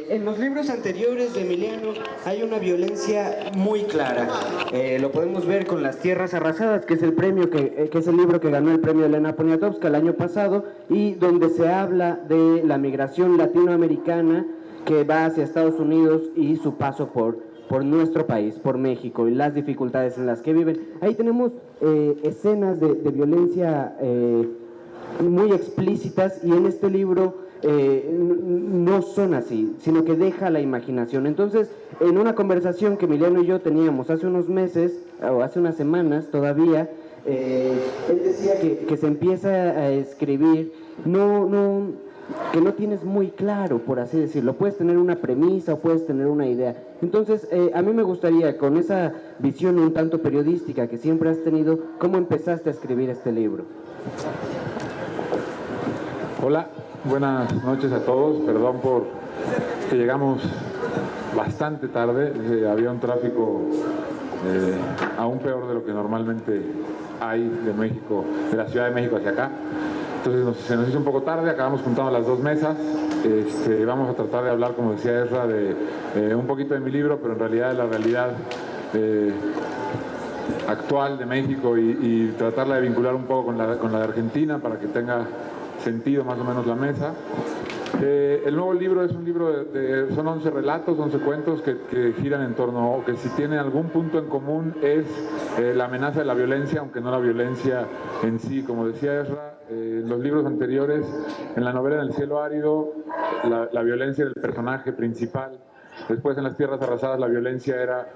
En los libros anteriores de Emiliano hay una violencia muy clara. Lo podemos ver con Las Tierras Arrasadas, que es el premio que es el libro que ganó el premio Elena Poniatowska el año pasado, y donde se habla de la migración latinoamericana que va hacia Estados Unidos y su paso por nuestro país, por México, y las dificultades en las que viven. Ahí tenemos escenas de violencia muy explícitas, y en este libro no son así, sino que deja la imaginación. Entonces, en una conversación que Emiliano y yo teníamos hace unos meses, o hace unas semanas todavía, él decía que se empieza a escribir, que no tienes muy claro, por así decirlo. Puedes tener una premisa o puedes tener una idea. Entonces, a mí me gustaría, con esa visión un tanto periodística que siempre has tenido, ¿cómo empezaste a escribir este libro? Hola, buenas noches a todos. Perdón por que llegamos bastante tarde. Había un tráfico aún peor de lo que normalmente hay de México, de la Ciudad de México hacia acá. Entonces se nos hizo un poco tarde, acabamos juntando las dos mesas. Vamos a tratar de hablar, como decía Ezra, de un poquito de mi libro, pero en realidad de la realidad actual de México, y tratarla de vincular un poco con la de Argentina para que tenga sentido más o menos la mesa. El nuevo libro es un libro son 11 relatos, 11 cuentos que giran en torno, o que si tienen algún punto en común, es la amenaza de la violencia, aunque no la violencia en sí. Como decía Ezra, en los libros anteriores, en la novela En el cielo árido, la violencia del personaje principal. Después, en Las Tierras Arrasadas, la violencia era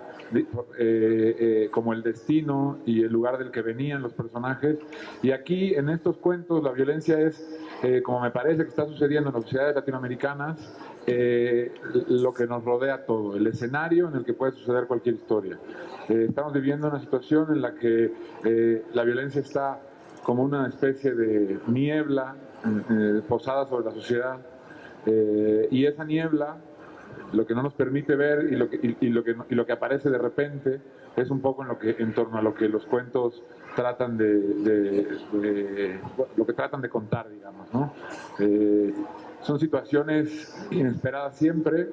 como el destino y el lugar del que venían los personajes. Y aquí, en estos cuentos, la violencia es, como me parece que está sucediendo en las sociedades latinoamericanas, lo que nos rodea todo, el escenario en el que puede suceder cualquier historia. Estamos viviendo una situación en la que la violencia está como una especie de niebla posada sobre la sociedad, y esa niebla, lo que no nos permite ver, y lo que aparece de repente, es un poco en torno a lo que los cuentos tratan lo que tratan de contar, digamos, ¿no? Son situaciones inesperadas siempre,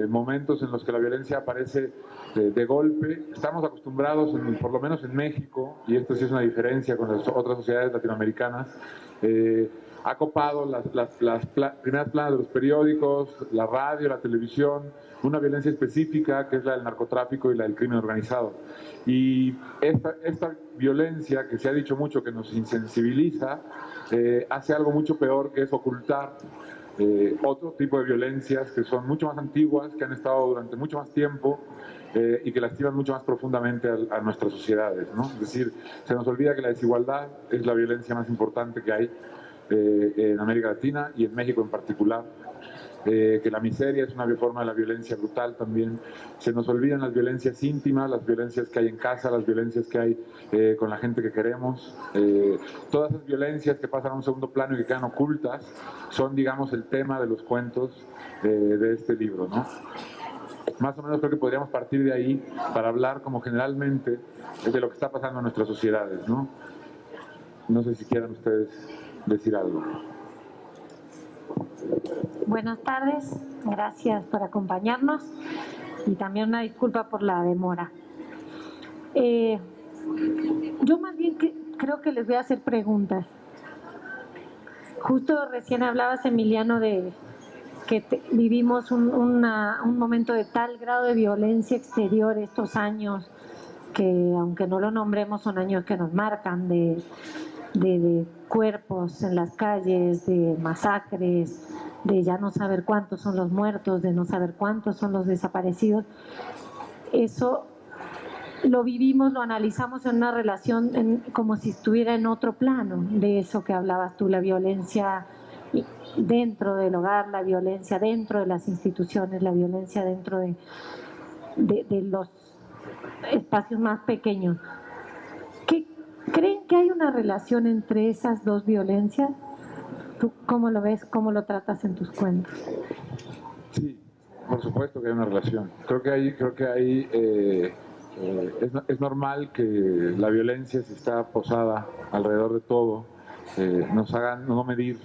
momentos en los que la violencia aparece de golpe. Estamos acostumbrados, por lo menos en México, y esto sí es una diferencia con las otras sociedades latinoamericanas, ha copado las primeras planas de los periódicos, la radio, la televisión, una violencia específica que es la del narcotráfico y la del crimen organizado. Y esta violencia, que se ha dicho mucho que nos insensibiliza, hace algo mucho peor, que es ocultar otro tipo de violencias que son mucho más antiguas, que han estado durante mucho más tiempo, y que lastiman mucho más profundamente a nuestras sociedades, ¿no? Es decir, se nos olvida que la desigualdad es la violencia más importante que hay en América Latina y en México en particular, que la miseria es una forma de la violencia brutal también. Se nos olvidan las violencias íntimas, las violencias que hay en casa, las violencias que hay con la gente que queremos. Todas esas violencias que pasan a un segundo plano y que quedan ocultas son, digamos, el tema de los cuentos de este libro, ¿no? Más o menos creo que podríamos partir de ahí para hablar, como generalmente, de lo que está pasando en nuestras sociedades, ¿no? No sé si quieran ustedes decir algo. Buenas tardes, gracias por acompañarnos y también una disculpa por la demora. Yo más bien creo que les voy a hacer preguntas. Justo recién hablabas, Emiliano, de que vivimos un momento de tal grado de violencia exterior estos años, que aunque no lo nombremos, son años que nos marcan, de cuerpos en las calles, de masacres, de ya no saber cuántos son los muertos, de no saber cuántos son los desaparecidos. Eso lo vivimos, lo analizamos en una relación como si estuviera en otro plano, de eso que hablabas tú, la violencia dentro del hogar, la violencia dentro de las instituciones, la violencia dentro de los espacios más pequeños. ¿Creen que hay una relación entre esas dos violencias? ¿Tú cómo lo ves? ¿Cómo lo tratas en tus cuentos? Sí, por supuesto que hay una relación. Creo que hay es normal que la violencia, si está posada alrededor de todo, nos hagan no medir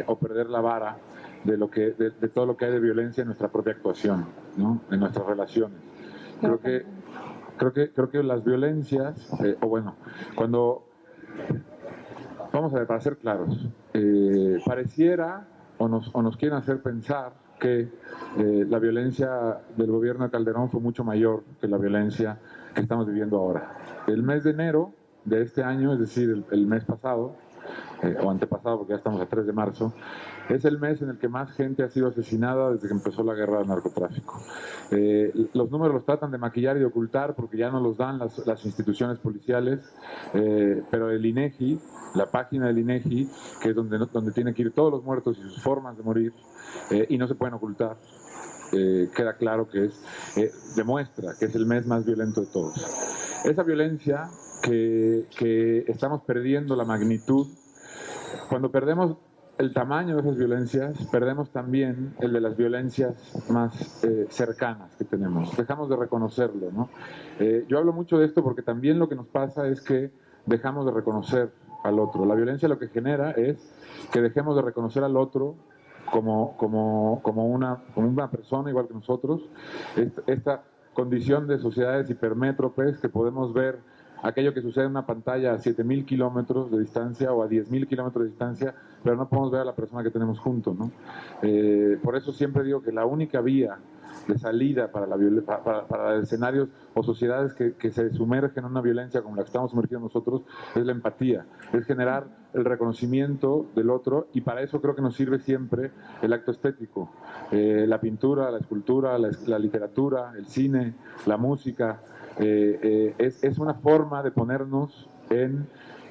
o perder la vara de todo lo que hay de violencia en nuestra propia actuación, ¿no? En nuestras relaciones. Creo que las violencias, cuando, vamos a ver, para ser claros, pareciera o nos quieren hacer pensar que la violencia del gobierno de Calderón fue mucho mayor que la violencia que estamos viviendo ahora. El mes de enero de este año, es decir, el mes pasado, o antepasado, porque ya estamos a 3 de marzo, es el mes en el que más gente ha sido asesinada desde que empezó la guerra del narcotráfico. Los números los tratan de maquillar y de ocultar porque ya no los dan las instituciones policiales, pero el INEGI, la página del INEGI, que es donde tienen que ir todos los muertos y sus formas de morir, y no se pueden ocultar, queda claro que demuestra que es el mes más violento de todos. Esa violencia que estamos perdiendo la magnitud, cuando perdemos el tamaño de esas violencias, perdemos también el de las violencias más cercanas que tenemos. Dejamos de reconocerlo, ¿no? Yo hablo mucho de esto porque también lo que nos pasa es que dejamos de reconocer al otro. La violencia lo que genera es que dejemos de reconocer al otro como una persona igual que nosotros. Esta condición de sociedades hipermétropes que podemos ver aquello que sucede en una pantalla a 7.000 kilómetros de distancia o a 10.000 kilómetros de distancia, pero no podemos ver a la persona que tenemos junto, ¿no? Por eso siempre digo que la única vía de salida para escenarios o sociedades que se sumergen en una violencia como la que estamos sumergidos nosotros es la empatía, es generar el reconocimiento del otro, y para eso creo que nos sirve siempre el acto estético, la pintura, la escultura, la literatura, el cine, la música. Es una forma de ponernos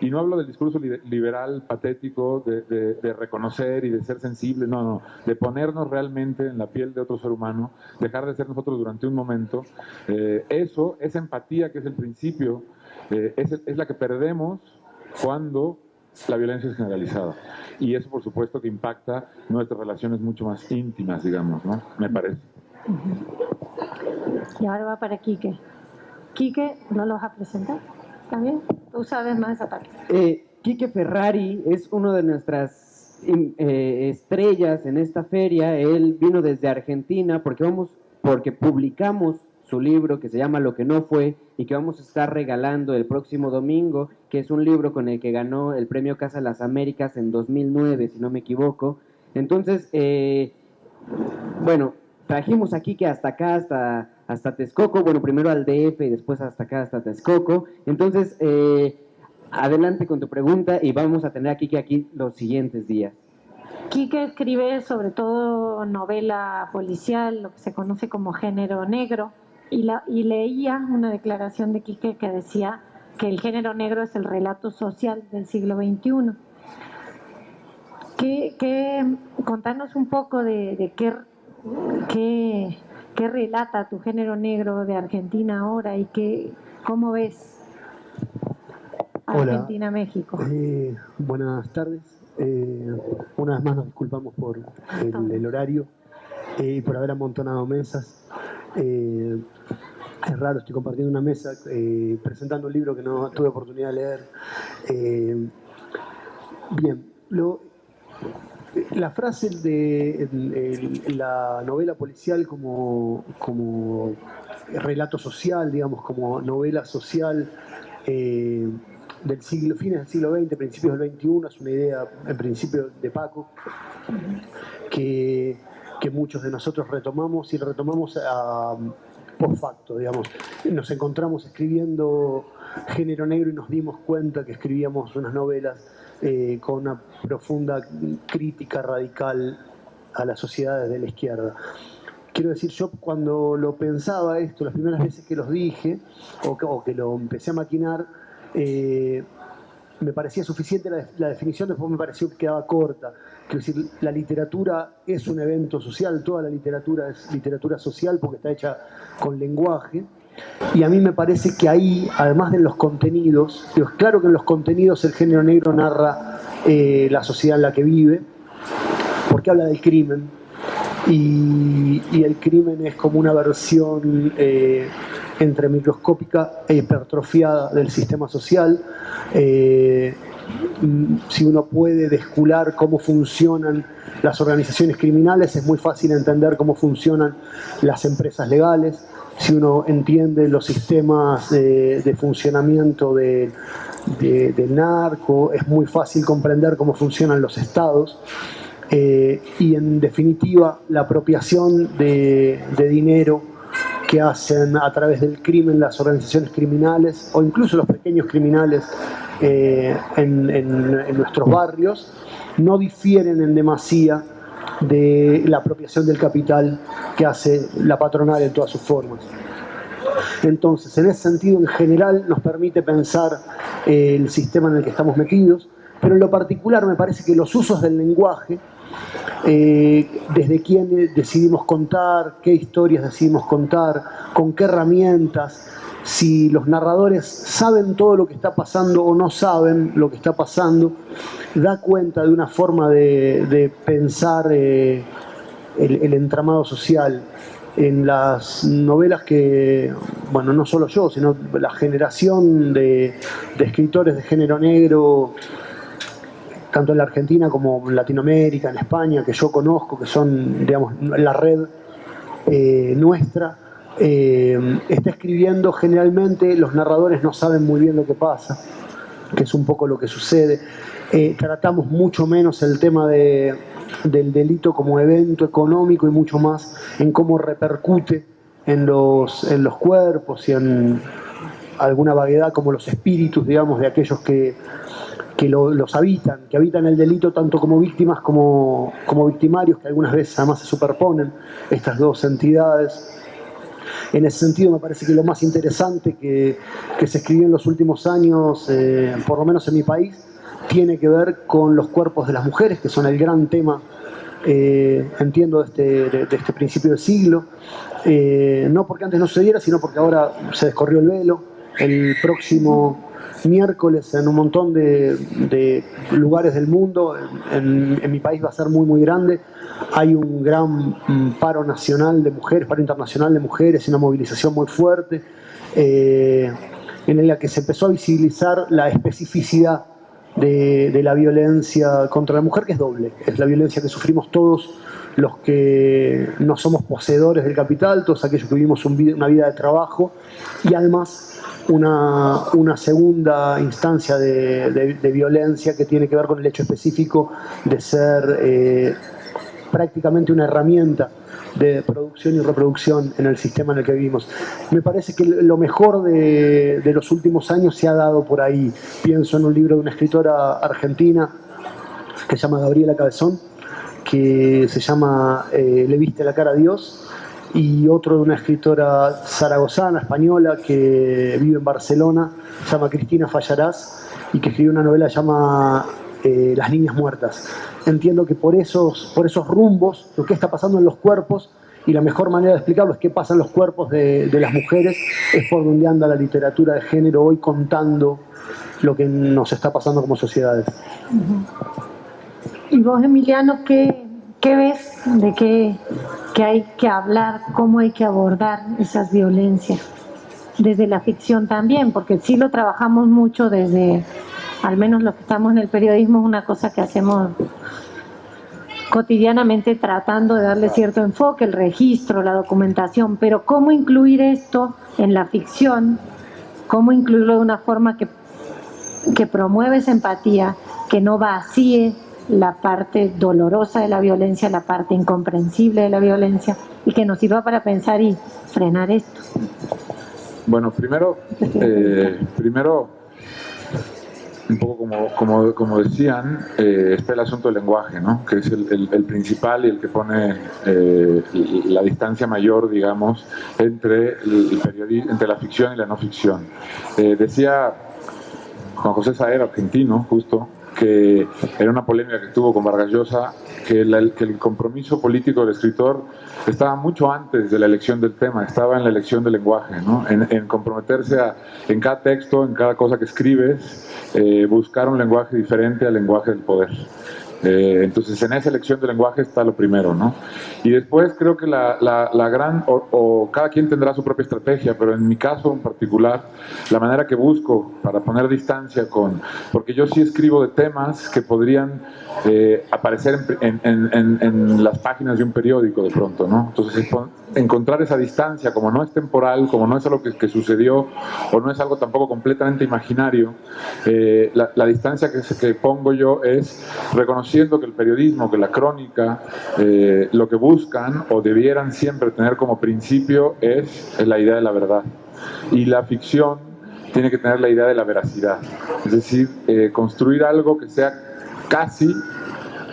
y no hablo del discurso liberal patético de reconocer y de ser sensible, no, de ponernos realmente en la piel de otro ser humano, dejar de ser nosotros durante un momento. Esa empatía que es el principio, es la que perdemos cuando la violencia es generalizada. Y eso, por supuesto, que impacta nuestras relaciones mucho más íntimas, digamos, ¿no? Me parece. Y ahora va para Quique. Quique, ¿no lo vas a presentar? ¿También? Tú sabes más esa parte. Quique Ferrari es uno de nuestras estrellas en esta feria. Él vino desde Argentina porque publicamos su libro que se llama Lo que no fue y que vamos a estar regalando el próximo domingo, que es un libro con el que ganó el premio Casa de las Américas en 2009, si no me equivoco. Entonces, trajimos a Quique hasta acá, hasta Texcoco, primero al DF y después hasta acá, hasta Texcoco. Entonces, adelante con tu pregunta y vamos a tener a Quique aquí los siguientes días. Quique escribe sobre todo novela policial, lo que se conoce como género negro, y leía una declaración de Quique que decía que el género negro es el relato social del siglo XXI. Contanos un poco de qué relata tu género negro de Argentina ahora y cómo ves Argentina-México. Buenas tardes. Una vez más nos disculpamos por el horario y por haber amontonado mesas. Es raro, estoy compartiendo una mesa presentando un libro que no tuve oportunidad de leer. Bien, la frase de la novela policial como relato social, digamos, como novela social fines del siglo XX, principios del XXI, es una idea en principio de Paco, que muchos de nosotros retomamos y retomamos post facto, digamos. Nos encontramos escribiendo género negro y nos dimos cuenta que escribíamos unas novelas con una profunda crítica radical a las sociedades de la izquierda. Quiero decir, yo cuando lo pensaba esto, las primeras veces que los dije, o que lo empecé a maquinar, me parecía suficiente la definición, después me pareció que quedaba corta. Quiero decir, la literatura es un evento social, toda la literatura es literatura social porque está hecha con lenguaje. Y a mí me parece que ahí, además de los contenidos, claro que en los contenidos el género negro narra la sociedad en la que vive, porque habla del crimen, y el crimen es como una versión entre microscópica e hipertrofiada del sistema social, Si uno puede descular cómo funcionan las organizaciones criminales, es muy fácil entender cómo funcionan las empresas legales. Si uno entiende los sistemas de funcionamiento del narco, es muy fácil comprender cómo funcionan los estados. Y en definitiva, la apropiación de dinero que hacen a través del crimen las organizaciones criminales o incluso los pequeños criminales en nuestros barrios no difieren en demasía de la apropiación del capital que hace la patronal en todas sus formas. Entonces, en ese sentido, en general, nos permite pensar el sistema en el que estamos metidos, pero en lo particular me parece que los usos del lenguaje, desde quién decidimos contar, qué historias decidimos contar, con qué herramientas, si los narradores saben todo lo que está pasando o no saben lo que está pasando, da cuenta de una forma de pensar el entramado social. En las novelas que, bueno, no solo yo, sino la generación de escritores de género negro, tanto en la Argentina como en Latinoamérica, en España, que yo conozco, que son, digamos, la red nuestra, está escribiendo. Generalmente los narradores no saben muy bien lo que pasa, que es un poco lo que sucede. Tratamos mucho menos el tema del delito como evento económico y mucho más en cómo repercute en los cuerpos y en alguna vaguedad como los espíritus, digamos, de aquellos que los habitan, que habitan el delito tanto como víctimas como victimarios, que algunas veces además se superponen estas dos entidades. En ese sentido me parece que lo más interesante que se escribió en los últimos años, por lo menos en mi país, tiene que ver con los cuerpos de las mujeres, que son el gran tema, entiendo, de este principio del siglo. No porque antes no se diera, sino porque ahora se descorrió el velo. El próximo miércoles, en un montón de lugares del mundo, en mi país va a ser muy, muy grande, hay un gran paro nacional de mujeres, paro internacional de mujeres, una movilización muy fuerte, en la que se empezó a visibilizar la especificidad de la violencia contra la mujer, que es doble. Es la violencia que sufrimos todos los que no somos poseedores del capital, todos aquellos que vivimos una vida de trabajo, y además una segunda instancia de violencia que tiene que ver con el hecho específico de ser prácticamente una herramienta de producción y reproducción en el sistema en el que vivimos. Me parece que lo mejor de los últimos años se ha dado por ahí. Pienso en un libro de una escritora argentina que se llama Gabriela Cabezón, que se llama Le viste la cara a Dios, y otro de una escritora zaragozana, española, que vive en Barcelona, se llama Cristina Fallarás, y que escribió una novela que se llama Las niñas muertas. Entiendo que por esos rumbos, lo que está pasando en los cuerpos, y la mejor manera de explicarlo es qué pasa en los cuerpos de las mujeres, es por donde anda la literatura de género hoy, contando lo que nos está pasando como sociedades. Y vos, Emiliano, ¿qué ves de qué hay que hablar, cómo hay que abordar esas violencias? Desde la ficción también, porque sí lo trabajamos mucho desde, al menos los que estamos en el periodismo, es una cosa que hacemos cotidianamente tratando de darle cierto enfoque, el registro, la documentación, pero cómo incluir esto en la ficción, cómo incluirlo de una forma que promueve esa empatía, que no vacíe la parte dolorosa de la violencia, la parte incomprensible de la violencia, y que nos sirva para pensar y frenar esto. Bueno, primero un poco como decían, está el asunto del lenguaje, ¿no? Que es el principal y el que pone la distancia mayor, digamos, entre la ficción y la no ficción. Decía Juan José Saer, argentino, justo, que era una polémica que tuvo con Vargas Llosa, que el compromiso político del escritor estaba mucho antes de la elección del tema, estaba en la elección del lenguaje, ¿no? En comprometerse en cada texto, en cada cosa que escribes, buscar un lenguaje diferente al lenguaje del poder. Entonces, en esa elección de lenguaje está lo primero, ¿no? Y después creo que la gran, o cada quien tendrá su propia estrategia, pero en mi caso en particular, la manera que busco para poner distancia porque yo sí escribo de temas que podrían aparecer en las páginas de un periódico de pronto, ¿no? Entonces, encontrar esa distancia, como no es temporal, como no es algo que sucedió, o no es algo tampoco completamente imaginario, la distancia que pongo yo es reconociendo que el periodismo, que la crónica, lo que buscan o debieran siempre tener como principio es la idea de la verdad. Y la ficción tiene que tener la idea de la veracidad. Es decir, construir algo que sea casi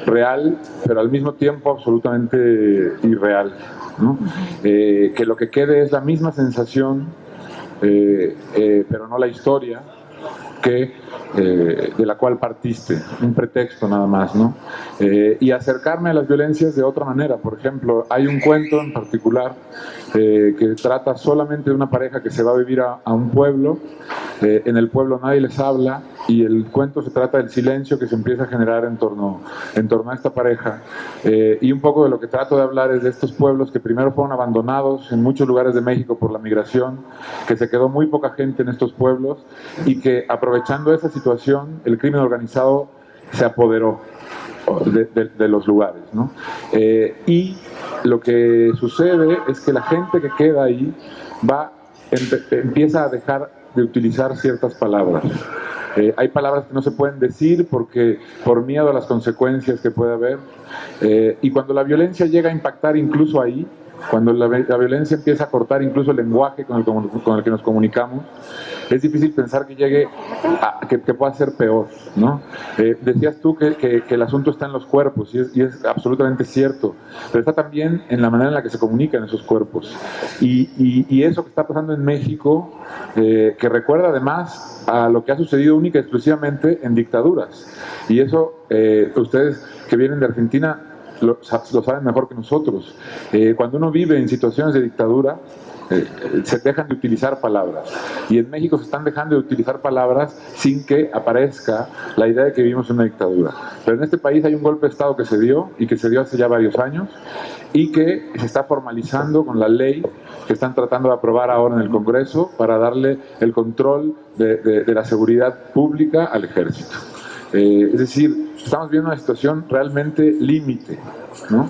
real, pero al mismo tiempo absolutamente irreal, ¿no? Que lo que quede es la misma sensación, pero no la historia de la cual partiste, un pretexto nada más, ¿no? Y acercarme a las violencias de otra manera. Por ejemplo, hay un cuento en particular que trata solamente de una pareja que se va a vivir a un pueblo. En el pueblo nadie les habla y el cuento se trata del silencio que se empieza a generar en torno a esta pareja. Y un poco de lo que trato de hablar es de estos pueblos que primero fueron abandonados en muchos lugares de México por la migración, que se quedó muy poca gente en estos pueblos y que, aprovechando esa situación, el crimen organizado se apoderó de los lugares, ¿no? Y lo que sucede es que la gente que queda ahí empieza a dejar de utilizar ciertas palabras. Hay palabras que no se pueden decir por miedo a las consecuencias que puede haber. Y cuando la violencia llega a impactar incluso ahí, cuando la violencia empieza a cortar incluso el lenguaje con el que nos comunicamos, es difícil pensar que llegue que pueda ser peor, ¿no? Decías tú que el asunto está en los cuerpos, y es absolutamente cierto, pero está también en la manera en la que se comunican esos cuerpos. Y eso que está pasando en México, que recuerda además a lo que ha sucedido única y exclusivamente en dictaduras. Y eso, ustedes que vienen de Argentina lo saben mejor que nosotros. Cuando uno vive en situaciones de dictadura, se dejan de utilizar palabras, y en México se están dejando de utilizar palabras sin que aparezca la idea de que vivimos en una dictadura. Pero en este país hay un golpe de Estado que se dio, y que se dio hace ya varios años, y que se está formalizando con la ley que están tratando de aprobar ahora en el Congreso para darle el control de la seguridad pública al ejército. Es decir, estamos viendo una situación realmente límite, ¿no?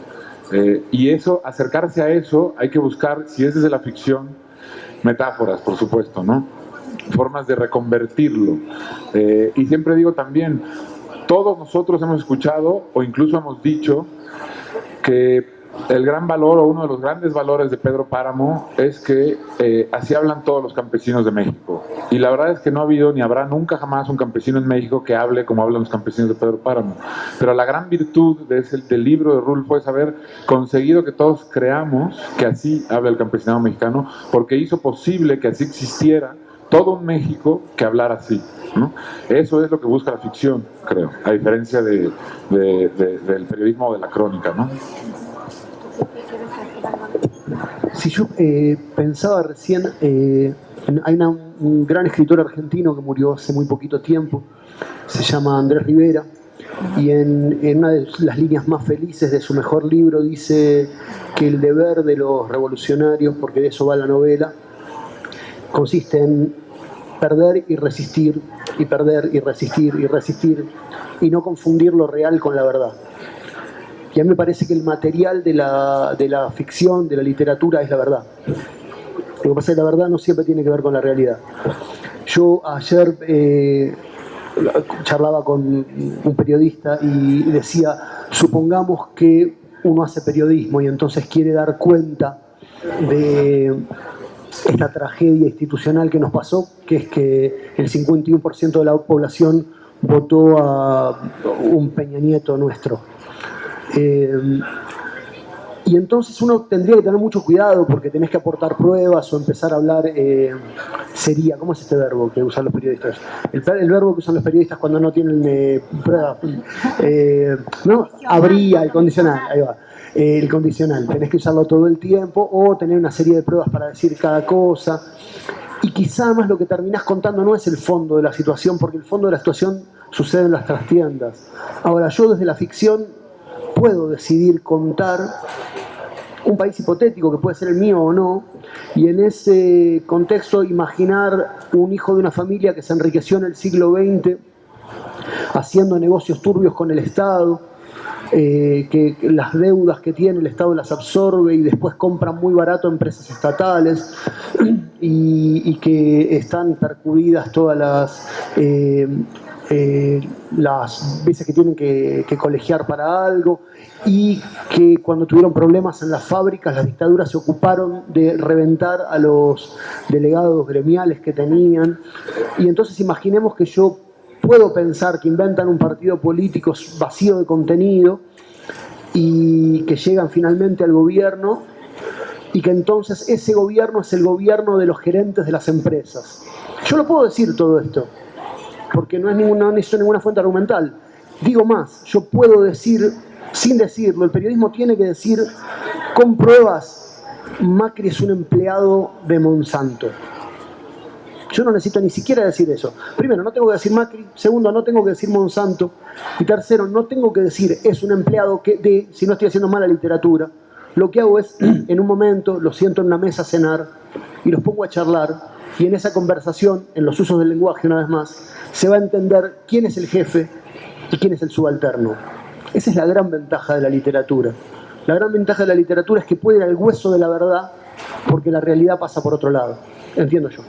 Y eso, acercarse a eso, hay que buscar, si es desde la ficción, metáforas, por supuesto, ¿no? Formas de reconvertirlo. Y siempre digo también, todos nosotros hemos escuchado o incluso hemos dicho que el gran valor, o uno de los grandes valores de Pedro Páramo, es que así hablan todos los campesinos de México. Y la verdad es que no ha habido ni habrá nunca jamás un campesino en México que hable como hablan los campesinos de Pedro Páramo. Pero la gran virtud del libro de Rulfo es haber conseguido que todos creamos que así habla el campesinado mexicano, porque hizo posible que así existiera todo un México que hablara así, ¿no? Eso es lo que busca la ficción, creo, a diferencia del periodismo o de la crónica, ¿no? Si yo pensaba recién, hay un gran escritor argentino que murió hace muy poquito tiempo, se llama Andrés Rivera, y en una de las líneas más felices de su mejor libro dice que el deber de los revolucionarios, porque de eso va la novela, consiste en perder y resistir, y perder y resistir y resistir, y no confundir lo real con la verdad. Y a mí me parece que el material de la ficción, de la literatura, es la verdad. Lo que pasa es que la verdad no siempre tiene que ver con la realidad. Yo ayer charlaba con un periodista y decía, supongamos que uno hace periodismo y entonces quiere dar cuenta de esta tragedia institucional que nos pasó, que es que el 51% de la población votó a un Peña Nieto nuestro. Y entonces uno tendría que tener mucho cuidado porque tenés que aportar pruebas o empezar a hablar ¿cómo es este verbo que usan los periodistas? El verbo que usan los periodistas cuando no tienen pruebas, ¿no? Habría, el condicional, ahí va. El condicional, tenés que usarlo todo el tiempo o tener una serie de pruebas para decir cada cosa. Y quizá además lo que terminás contando no es el fondo de la situación, porque el fondo de la situación sucede en las trastiendas. Ahora, yo desde la ficción puedo decidir contar un país hipotético que puede ser el mío o no, y en ese contexto imaginar un hijo de una familia que se enriqueció en el siglo XX haciendo negocios turbios con el Estado, que las deudas que tiene el Estado las absorbe y después compran muy barato empresas estatales y que están percudidas todas las veces que tienen que colegiar para algo, y que cuando tuvieron problemas en las fábricas las dictaduras se ocuparon de reventar a los delegados gremiales que tenían. Y entonces imaginemos que yo puedo pensar que inventan un partido político vacío de contenido y que llegan finalmente al gobierno, y que entonces ese gobierno es el gobierno de los gerentes de las empresas. Yo lo puedo decir todo esto, porque no necesito ninguna fuente argumental. Digo más, yo puedo decir, sin decirlo, el periodismo tiene que decir con pruebas: Macri es un empleado de Monsanto. Yo no necesito ni siquiera decir eso. Primero, no tengo que decir Macri. Segundo, no tengo que decir Monsanto. Y tercero, no tengo que decir es un empleado si no estoy haciendo mala literatura. Lo que hago es, en un momento, los siento en una mesa a cenar y los pongo a charlar, y en esa conversación, en los usos del lenguaje una vez más, se va a entender quién es el jefe y quién es el subalterno. Esa es la gran ventaja de la literatura. La gran ventaja de la literatura es que puede ir al hueso de la verdad, porque la realidad pasa por otro lado. Entiendo yo.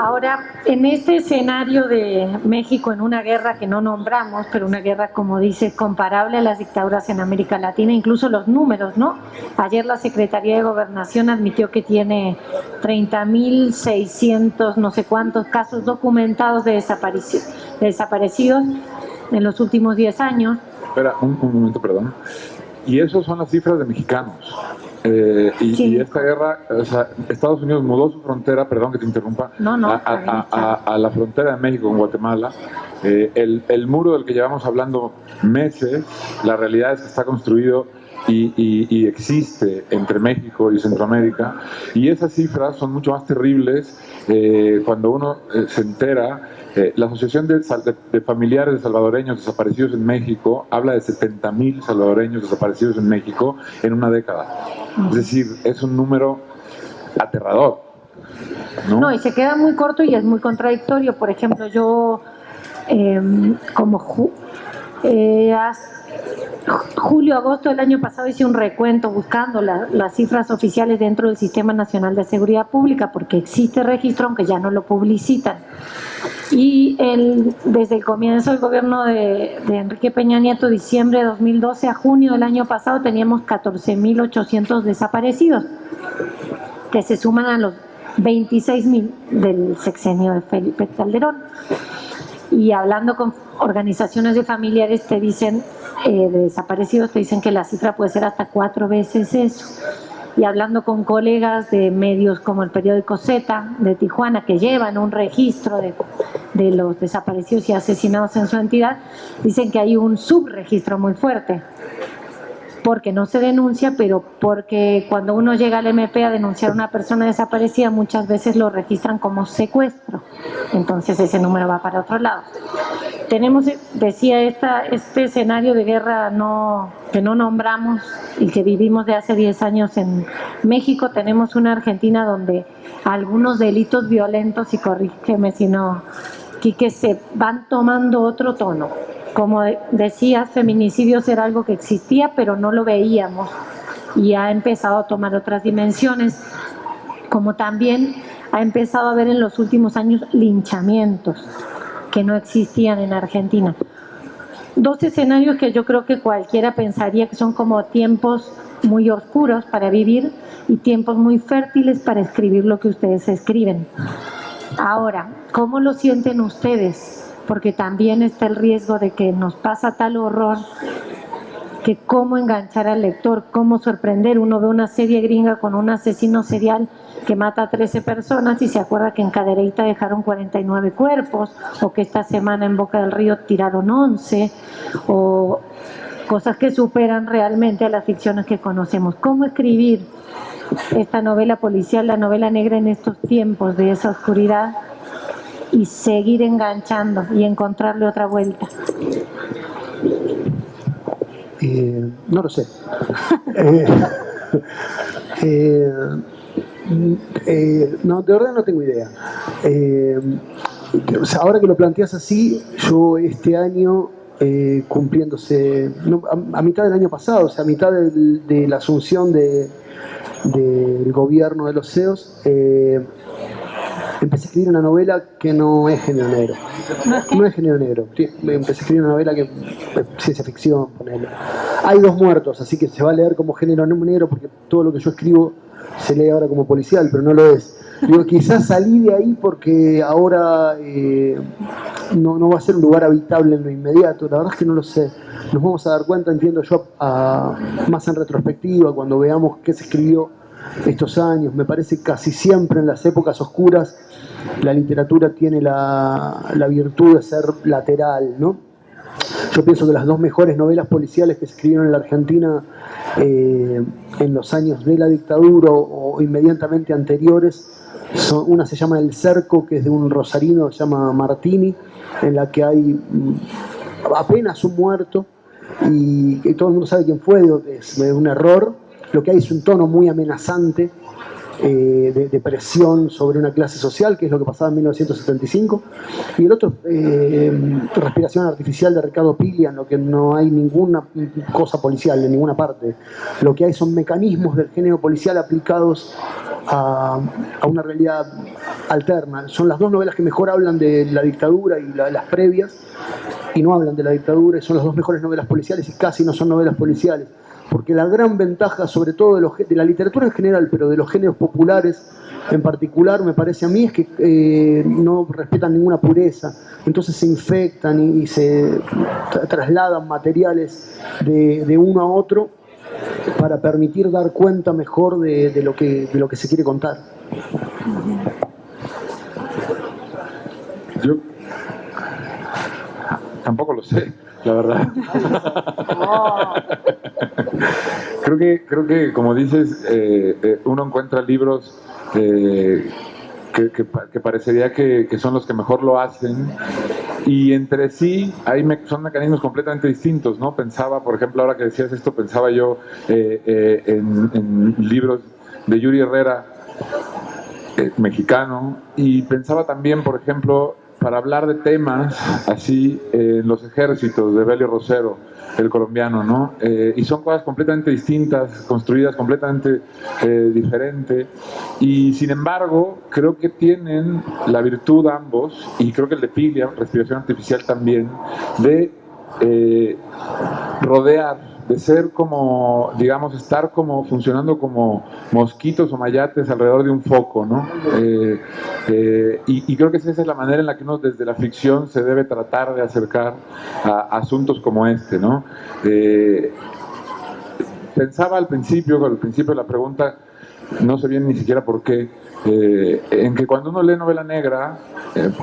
Ahora, en este escenario de México en una guerra que no nombramos, pero una guerra, como dice, comparable a las dictaduras en América Latina, incluso los números, ¿no? Ayer la Secretaría de Gobernación admitió que tiene 30.600 no sé cuántos casos documentados de desaparecidos en los últimos 10 años. Espera, un momento, perdón. Y esas son las cifras de mexicanos. Y esta guerra, o sea, Estados Unidos mudó su frontera, perdón que te interrumpa, a la frontera de México con Guatemala. El muro del que llevamos hablando meses, la realidad es que está construido y existe entre México y Centroamérica, y esas cifras son mucho más terribles cuando uno se entera. La Asociación de Familiares de Salvadoreños Desaparecidos en México habla de 70.000 salvadoreños desaparecidos en México en una década. Es decir, es un número aterrador, ¿no? No, y se queda muy corto y es muy contradictorio. Por ejemplo, yo julio, agosto del año pasado hice un recuento buscando las cifras oficiales dentro del Sistema Nacional de Seguridad Pública, porque existe registro, aunque ya no lo publicitan. Y desde el comienzo del gobierno de Enrique Peña Nieto, diciembre de 2012 a junio del año pasado, teníamos 14.800 desaparecidos, que se suman a los 26.000 del sexenio de Felipe Calderón. Y hablando con organizaciones de familiares te dicen, de desaparecidos, te dicen que la cifra puede ser hasta 4 veces eso. Y hablando con colegas de medios como el periódico Z de Tijuana, que llevan un registro de los desaparecidos y asesinados en su entidad, dicen que hay un subregistro muy fuerte, porque no se denuncia, pero porque cuando uno llega al MP a denunciar a una persona desaparecida, muchas veces lo registran como secuestro, entonces ese número va para otro lado. Tenemos, decía, este escenario de guerra que no nombramos y que vivimos de hace 10 años en México. Tenemos una Argentina donde algunos delitos violentos, y corrígeme si no, Quique, se van tomando otro tono. Como decías, feminicidios era algo que existía, pero no lo veíamos y ha empezado a tomar otras dimensiones, como también ha empezado a haber en los últimos años linchamientos que no existían en Argentina. 2 escenarios que yo creo que cualquiera pensaría que son como tiempos muy oscuros para vivir y tiempos muy fértiles para escribir lo que ustedes escriben. Ahora, ¿cómo lo sienten ustedes? Porque también está el riesgo de que nos pasa tal horror que cómo enganchar al lector, cómo sorprender. Uno ve una serie gringa con un asesino serial que mata a 13 personas y se acuerda que en Cadereyta dejaron 49 cuerpos, o que esta semana en Boca del Río tiraron 11, o cosas que superan realmente a las ficciones que conocemos. ¿Cómo escribir esta novela policial, la novela negra en estos tiempos de esa oscuridad y seguir enganchando y encontrarle otra vuelta? No lo sé. No, de verdad no tengo idea. O sea, ahora que lo planteas así, yo este año, cumpliéndose, no, a mitad del año pasado, o sea, a mitad de la asunción del gobierno de los CEOs, empecé a escribir una novela que no es género negro. No es género negro. Empecé a escribir una novela que es ciencia ficción, ponele. Hay 2 muertos, así que se va a leer como género negro porque todo lo que yo escribo se lee ahora como policial, pero no lo es. Digo, quizás salí de ahí porque ahora no va a ser un lugar habitable en lo inmediato. La verdad es que no lo sé. Nos vamos a dar cuenta, entiendo yo, más en retrospectiva, cuando veamos qué se escribió estos años. Me parece casi siempre en las épocas oscuras la literatura tiene la virtud de ser lateral, ¿no? Yo pienso que las 2 mejores novelas policiales que se escribieron en la Argentina en los años de la dictadura o inmediatamente anteriores, una se llama El Cerco, que es de un rosarino que se llama Martini, en la que hay apenas un muerto y todo el mundo sabe quién fue, es un error. Lo que hay es un tono muy amenazante de presión sobre una clase social, que es lo que pasaba en 1975, y el otro, Respiración Artificial, de Ricardo Piglia, en lo que no hay ninguna cosa policial en ninguna parte. Lo que hay son mecanismos del género policial aplicados a una realidad alterna. Son las 2 novelas que mejor hablan de la dictadura y las previas, y no hablan de la dictadura, y son las 2 mejores novelas policiales, y casi no son novelas policiales. Porque la gran ventaja, sobre todo de la literatura en general, pero de los géneros populares en particular, me parece a mí, es que no respetan ninguna pureza. Entonces se infectan y se trasladan materiales de uno a otro para permitir dar cuenta mejor de lo que se quiere contar. Yo tampoco lo sé, la verdad. Creo que como dices, uno encuentra libros que parecería que son los que mejor lo hacen, y entre sí son mecanismos completamente distintos, ¿no? Pensaba, por ejemplo, ahora que decías esto, pensaba yo en libros de Yuri Herrera, mexicano, y pensaba también, por ejemplo, para hablar de temas así, Los Ejércitos, de Belio Rosero, el colombiano, ¿no? Y son cosas completamente distintas, construidas completamente diferente, y sin embargo creo que tienen la virtud ambos, y creo que el de Piglia, Respiración Artificial, también, de rodear, de ser como, digamos, estar como funcionando como mosquitos o mayates alrededor de un foco, ¿no? Y creo que esa es la manera en la que uno desde la ficción se debe tratar de acercar a asuntos como este, ¿no? Pensaba al principio de la pregunta, no sé bien ni siquiera por qué, en que cuando uno lee novela negra,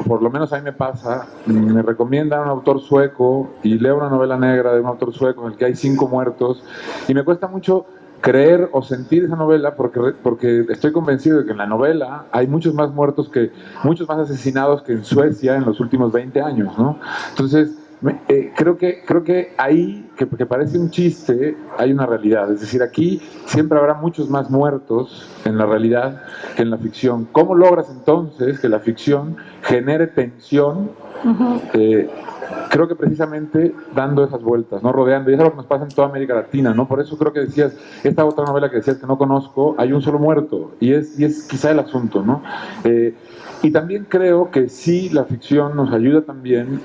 por lo menos a mí me pasa, me recomiendan a un autor sueco y leo una novela negra de un autor sueco en el que hay 5 muertos, y me cuesta mucho creer o sentir esa novela porque estoy convencido de que en la novela hay muchos más muertos, muchos más asesinados que en Suecia en los últimos 20 años, ¿no? Entonces, creo que ahí, que parece un chiste, hay una realidad. Es decir, aquí siempre habrá muchos más muertos en la realidad que en la ficción. ¿Cómo logras entonces que la ficción genere tensión? Creo que precisamente dando esas vueltas, ¿no? Rodeando, y eso es lo que nos pasa en toda América Latina, ¿no? Por eso creo que decías, esta otra novela que decías que no conozco, hay un solo muerto, y es quizá el asunto, ¿no? Y también creo que sí, la ficción nos ayuda también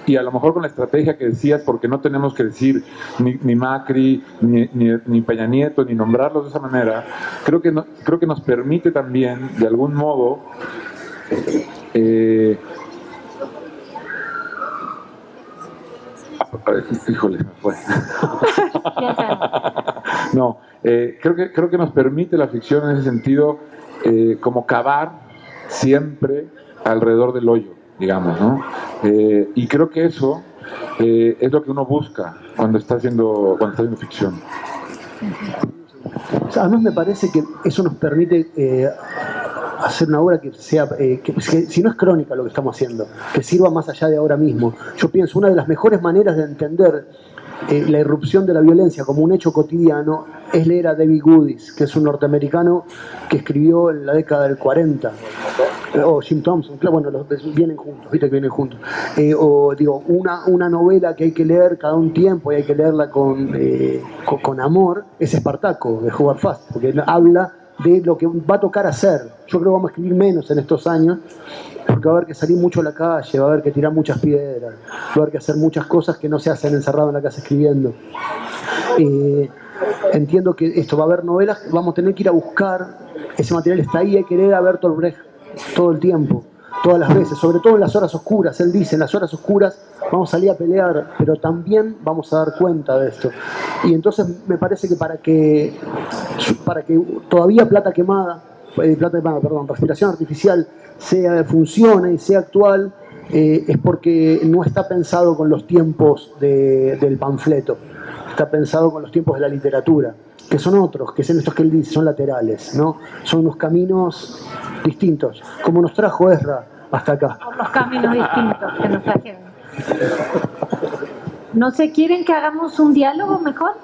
y a lo mejor con la estrategia que decías, porque no tenemos que decir ni Macri, ni Peña Nieto, ni nombrarlos de esa manera, creo que nos permite también, de algún modo, híjole, me fue. No, creo que nos permite la ficción en ese sentido, como cavar siempre alrededor del hoyo, digamos, ¿no? Y creo que eso es lo que uno busca cuando está haciendo ficción. Además me parece que eso nos permite hacer una obra que sea, que si no es crónica lo que estamos haciendo, que sirva más allá de ahora mismo. Yo pienso, una de las mejores maneras de entender la irrupción de la violencia como un hecho cotidiano es leer a David Goodis, que es un norteamericano que escribió en la década del 40, o Jim Thompson, claro, bueno, vienen juntos, viste que vienen juntos. O digo, una novela que hay que leer cada un tiempo y hay que leerla con amor, es Espartaco, de Howard Fast, porque habla de lo que va a tocar hacer. Yo creo que vamos a escribir menos en estos años, porque va a haber que salir mucho a la calle, va a haber que tirar muchas piedras, va a haber que hacer muchas cosas que no se hacen encerrado en la casa escribiendo. Entiendo que esto va a haber novelas, vamos a tener que ir a buscar, ese material está ahí, hay que leer a Bertolt Brecht todo el tiempo, todas las veces, sobre todo en las horas oscuras. Él dice, en las horas oscuras vamos a salir a pelear, pero también vamos a dar cuenta de esto. Y entonces me parece que para que todavía respiración artificial funcione y sea actual, es porque no está pensado con los tiempos del panfleto, está pensado con los tiempos de la literatura, que son otros, que son estos que él dice, son laterales, ¿no? Son unos caminos distintos, como nos trajo Ezra hasta acá. Los caminos distintos que nos trajeron. ¿No se quieren que hagamos un diálogo mejor?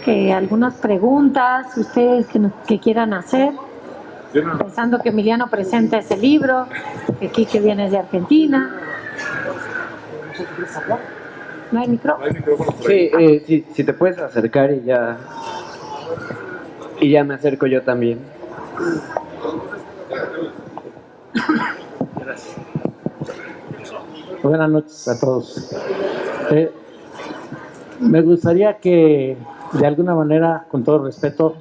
Que algunas preguntas ustedes que quieran hacer. Pensando que Emiliano presenta ese libro, que Quique viene de Argentina. ¿No hay micrófono? Sí, si te puedes acercar y ya me acerco yo también. Gracias. Buenas noches a todos. Me gustaría que, de alguna manera, con todo respeto,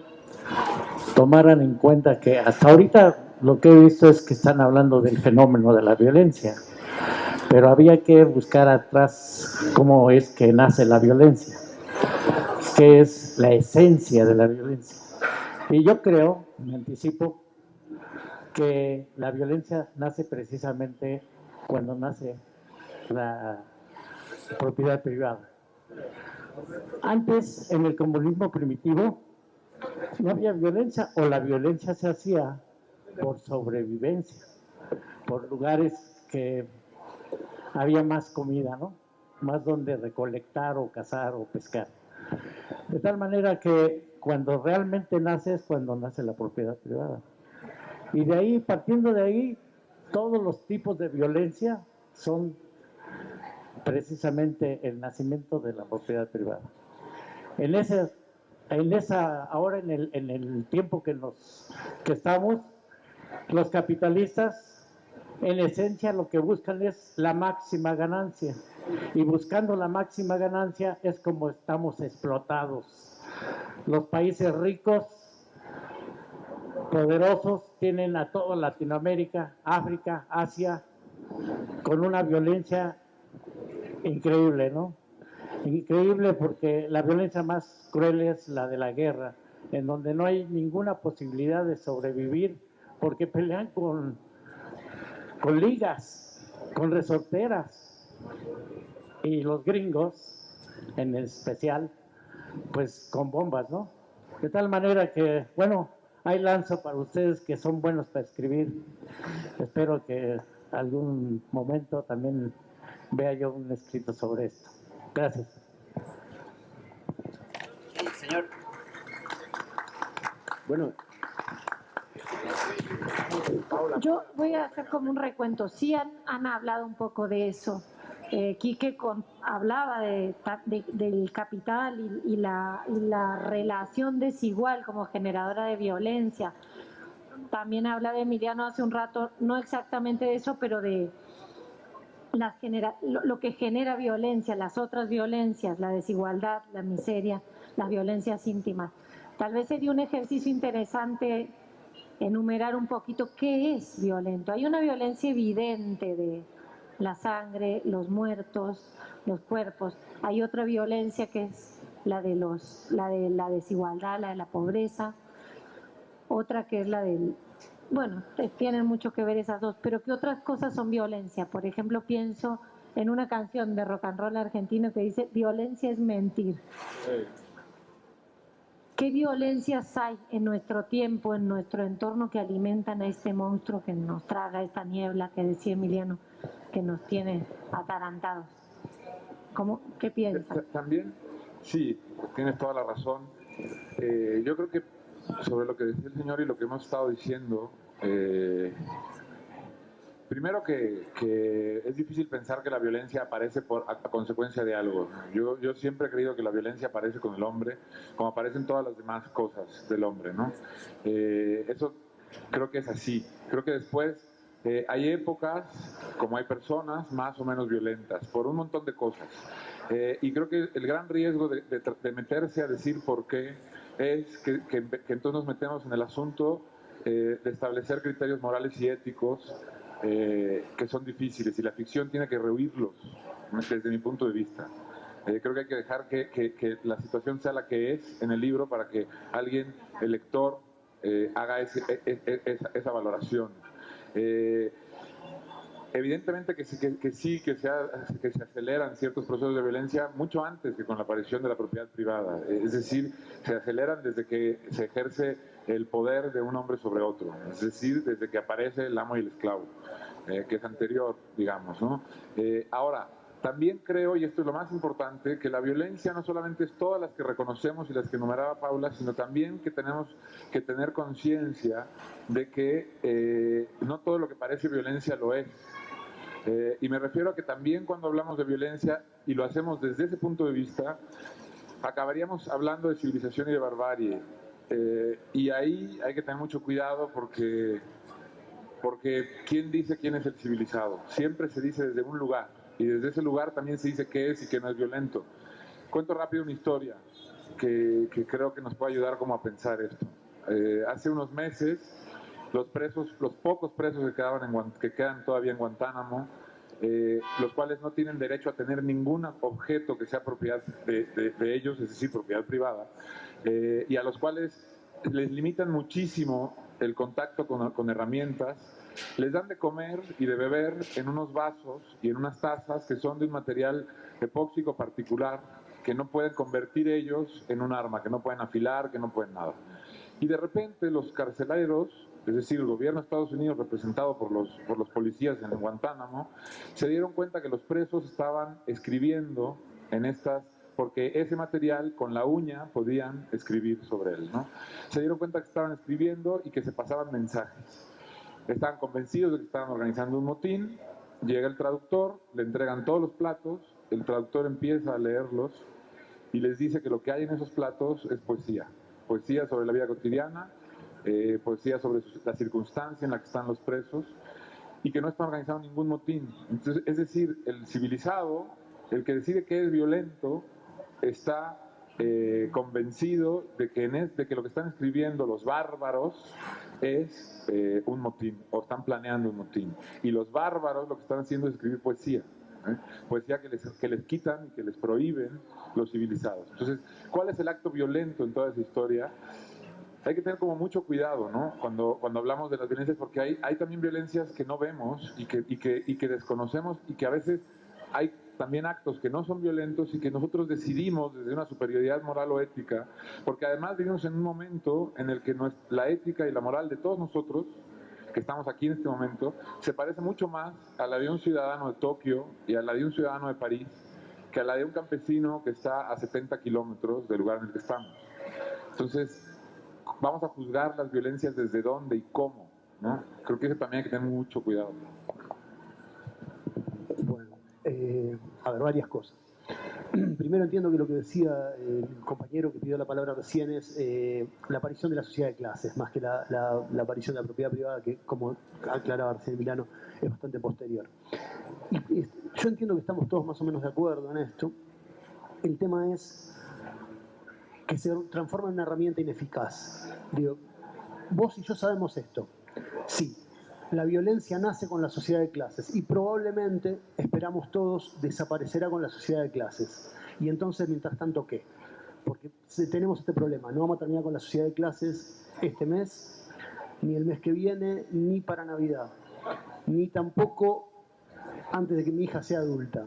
tomaran en cuenta que hasta ahorita lo que he visto es que están hablando del fenómeno de la violencia, pero había que buscar atrás cómo es que nace la violencia, qué es la esencia de la violencia. Y yo creo, me anticipo, que la violencia nace precisamente cuando nace la propiedad privada. Antes, en el comunismo primitivo, no había violencia, o la violencia se hacía por sobrevivencia, por lugares que había más comida, ¿no? Más donde recolectar o cazar o pescar. De tal manera que cuando realmente nace es cuando nace la propiedad privada. Y de ahí, partiendo de ahí, todos los tipos de violencia son precisamente el nacimiento de la propiedad privada. Ahora en el tiempo que estamos, los capitalistas en esencia lo que buscan es la máxima ganancia, y buscando la máxima ganancia es como estamos explotados. Los países ricos, poderosos, tienen a toda Latinoamérica, África, Asia, con una violencia increíble, ¿no? Increíble, porque la violencia más cruel es la de la guerra, en donde no hay ninguna posibilidad de sobrevivir, porque pelean con ligas, con resorteras, y los gringos, en especial, pues con bombas, ¿no? De tal manera que, bueno, hay lanzo para ustedes que son buenos para escribir. Espero que algún momento también vea yo un escrito sobre esto. Gracias. Señor. Bueno. Yo voy a hacer como un recuento. Sí han hablado un poco de eso. Quique hablaba del capital y la relación desigual como generadora de violencia. También habla de Emiliano hace un rato, no exactamente de eso, pero de lo que genera violencia, las otras violencias, la desigualdad, la miseria, las violencias íntimas. Tal vez sería un ejercicio interesante enumerar un poquito qué es violento. Hay una violencia evidente de la sangre, los muertos, los cuerpos. Hay otra violencia que es la de la desigualdad, la de la pobreza. Otra que es la del... Bueno, tienen mucho que ver esas dos, pero ¿qué otras cosas son violencia? Por ejemplo, pienso en una canción de rock and roll argentino que dice, violencia es mentir. Sí. ¿Qué violencias hay en nuestro tiempo, en nuestro entorno que alimentan a este monstruo que nos traga, esta niebla que decía Emiliano, que nos tiene atarantados? ¿Qué piensas? También, sí, tienes toda la razón. Yo creo que sobre lo que decía el señor y lo que hemos estado diciendo, primero que es difícil pensar que la violencia aparece a consecuencia de algo. Yo siempre he creído que la violencia aparece con el hombre, como aparecen todas las demás cosas del hombre, ¿no? Eso creo que es así. Creo que después hay épocas, como hay personas, más o menos violentas, por un montón de cosas. Y creo que el gran riesgo de meterse a decir por qué es que entonces nos metemos en el asunto de establecer criterios morales y éticos que son difíciles, y la ficción tiene que rehuirlos, desde mi punto de vista. Creo que hay que dejar que la situación sea la que es en el libro para que alguien, el lector, haga esa valoración. Evidentemente que se aceleran ciertos procesos de violencia mucho antes que con la aparición de la propiedad privada. Es decir, se aceleran desde que se ejerce el poder de un hombre sobre otro. Es decir, desde que aparece el amo y el esclavo, que es anterior, digamos, ¿no? Ahora, también creo, y esto es lo más importante, que la violencia no solamente es todas las que reconocemos y las que enumeraba Paula, sino también que tenemos que tener conciencia de que no todo lo que parece violencia lo es. Y me refiero a que también cuando hablamos de violencia, y lo hacemos desde ese punto de vista, acabaríamos hablando de civilización y de barbarie. Y ahí hay que tener mucho cuidado porque ¿quién dice quién es el civilizado? Siempre se dice desde un lugar, y desde ese lugar también se dice qué es y qué no es violento. Cuento rápido una historia que creo que nos puede ayudar como a pensar esto. Hace unos meses, los pocos presos que quedan todavía en Guantánamo, los cuales no tienen derecho a tener ningún objeto que sea propiedad de ellos, es decir, propiedad privada, y a los cuales les limitan muchísimo el contacto con herramientas, les dan de comer y de beber en unos vasos y en unas tazas que son de un material epóxico particular que no pueden convertir ellos en un arma, que no pueden afilar, que no pueden nada. Y de repente los carceleros, es decir, el gobierno de Estados Unidos representado por los policías en Guantánamo, se dieron cuenta que los presos estaban escribiendo en estas, porque ese material con la uña podían escribir sobre él, ¿no? Se dieron cuenta que estaban escribiendo y que se pasaban mensajes. Estaban convencidos de que estaban organizando un motín. Llega el traductor, le entregan todos los platos, el traductor empieza a leerlos y les dice que lo que hay en esos platos es poesía. Poesía sobre la vida cotidiana, poesía sobre la circunstancia en la que están los presos, y que no están organizando ningún motín. Entonces, es decir, el civilizado, el que decide que es violento, está convencido de que lo que están escribiendo los bárbaros es un motín, o están planeando un motín. Y los bárbaros lo que están haciendo es escribir poesía. Poesía que les quitan y que les prohíben los civilizados. Entonces, ¿cuál es el acto violento en toda esa historia? Hay que tener como mucho cuidado, ¿no? Cuando hablamos de las violencias, porque hay también violencias que no vemos y que desconocemos, y que a veces hay también actos que no son violentos y que nosotros decidimos desde una superioridad moral o ética, porque además vivimos en un momento en el que la ética y la moral de todos nosotros que estamos aquí en este momento se parece mucho más a la de un ciudadano de Tokio y a la de un ciudadano de París que a la de un campesino que está a 70 kilómetros del lugar en el que estamos. Entonces, vamos a juzgar las violencias desde dónde y cómo, ¿no? Creo que eso también hay que tener mucho cuidado. Bueno, a ver, varias cosas. Primero, entiendo que lo que decía el compañero que pidió la palabra recién es la aparición de la sociedad de clases, más que la aparición de la propiedad privada, que, como aclaraba recién Milano, es bastante posterior. Y yo entiendo que estamos todos más o menos de acuerdo en esto. El tema es que se transforma en una herramienta ineficaz. Digo, vos y yo sabemos esto. Sí, la violencia nace con la sociedad de clases y probablemente, esperamos todos, desaparecerá con la sociedad de clases. Y entonces, mientras tanto, ¿qué? Porque tenemos este problema. No vamos a terminar con la sociedad de clases este mes, ni el mes que viene, ni para Navidad. Ni tampoco antes de que mi hija sea adulta.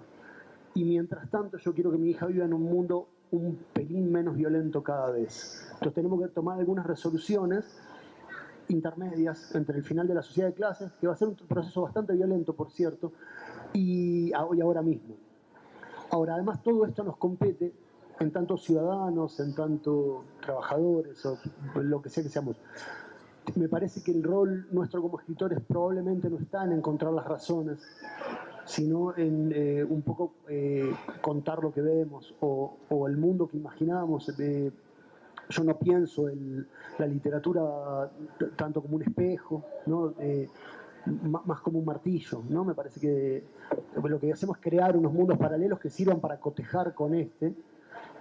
Y mientras tanto yo quiero que mi hija viva en un mundo un pelín menos violento cada vez. Entonces tenemos que tomar algunas resoluciones intermedias entre el final de la sociedad de clases, que va a ser un proceso bastante violento, por cierto, y ahora mismo. Ahora, además, todo esto nos compete en tanto ciudadanos, en tanto trabajadores, o lo que sea que seamos. Me parece que el rol nuestro como escritores probablemente no está en encontrar las razones, sino en un poco contar lo que vemos o el mundo que imaginamos. Yo no pienso la literatura tanto como un espejo, ¿no? Más como un martillo, ¿no? Me parece que lo que hacemos es crear unos mundos paralelos que sirvan para cotejar con este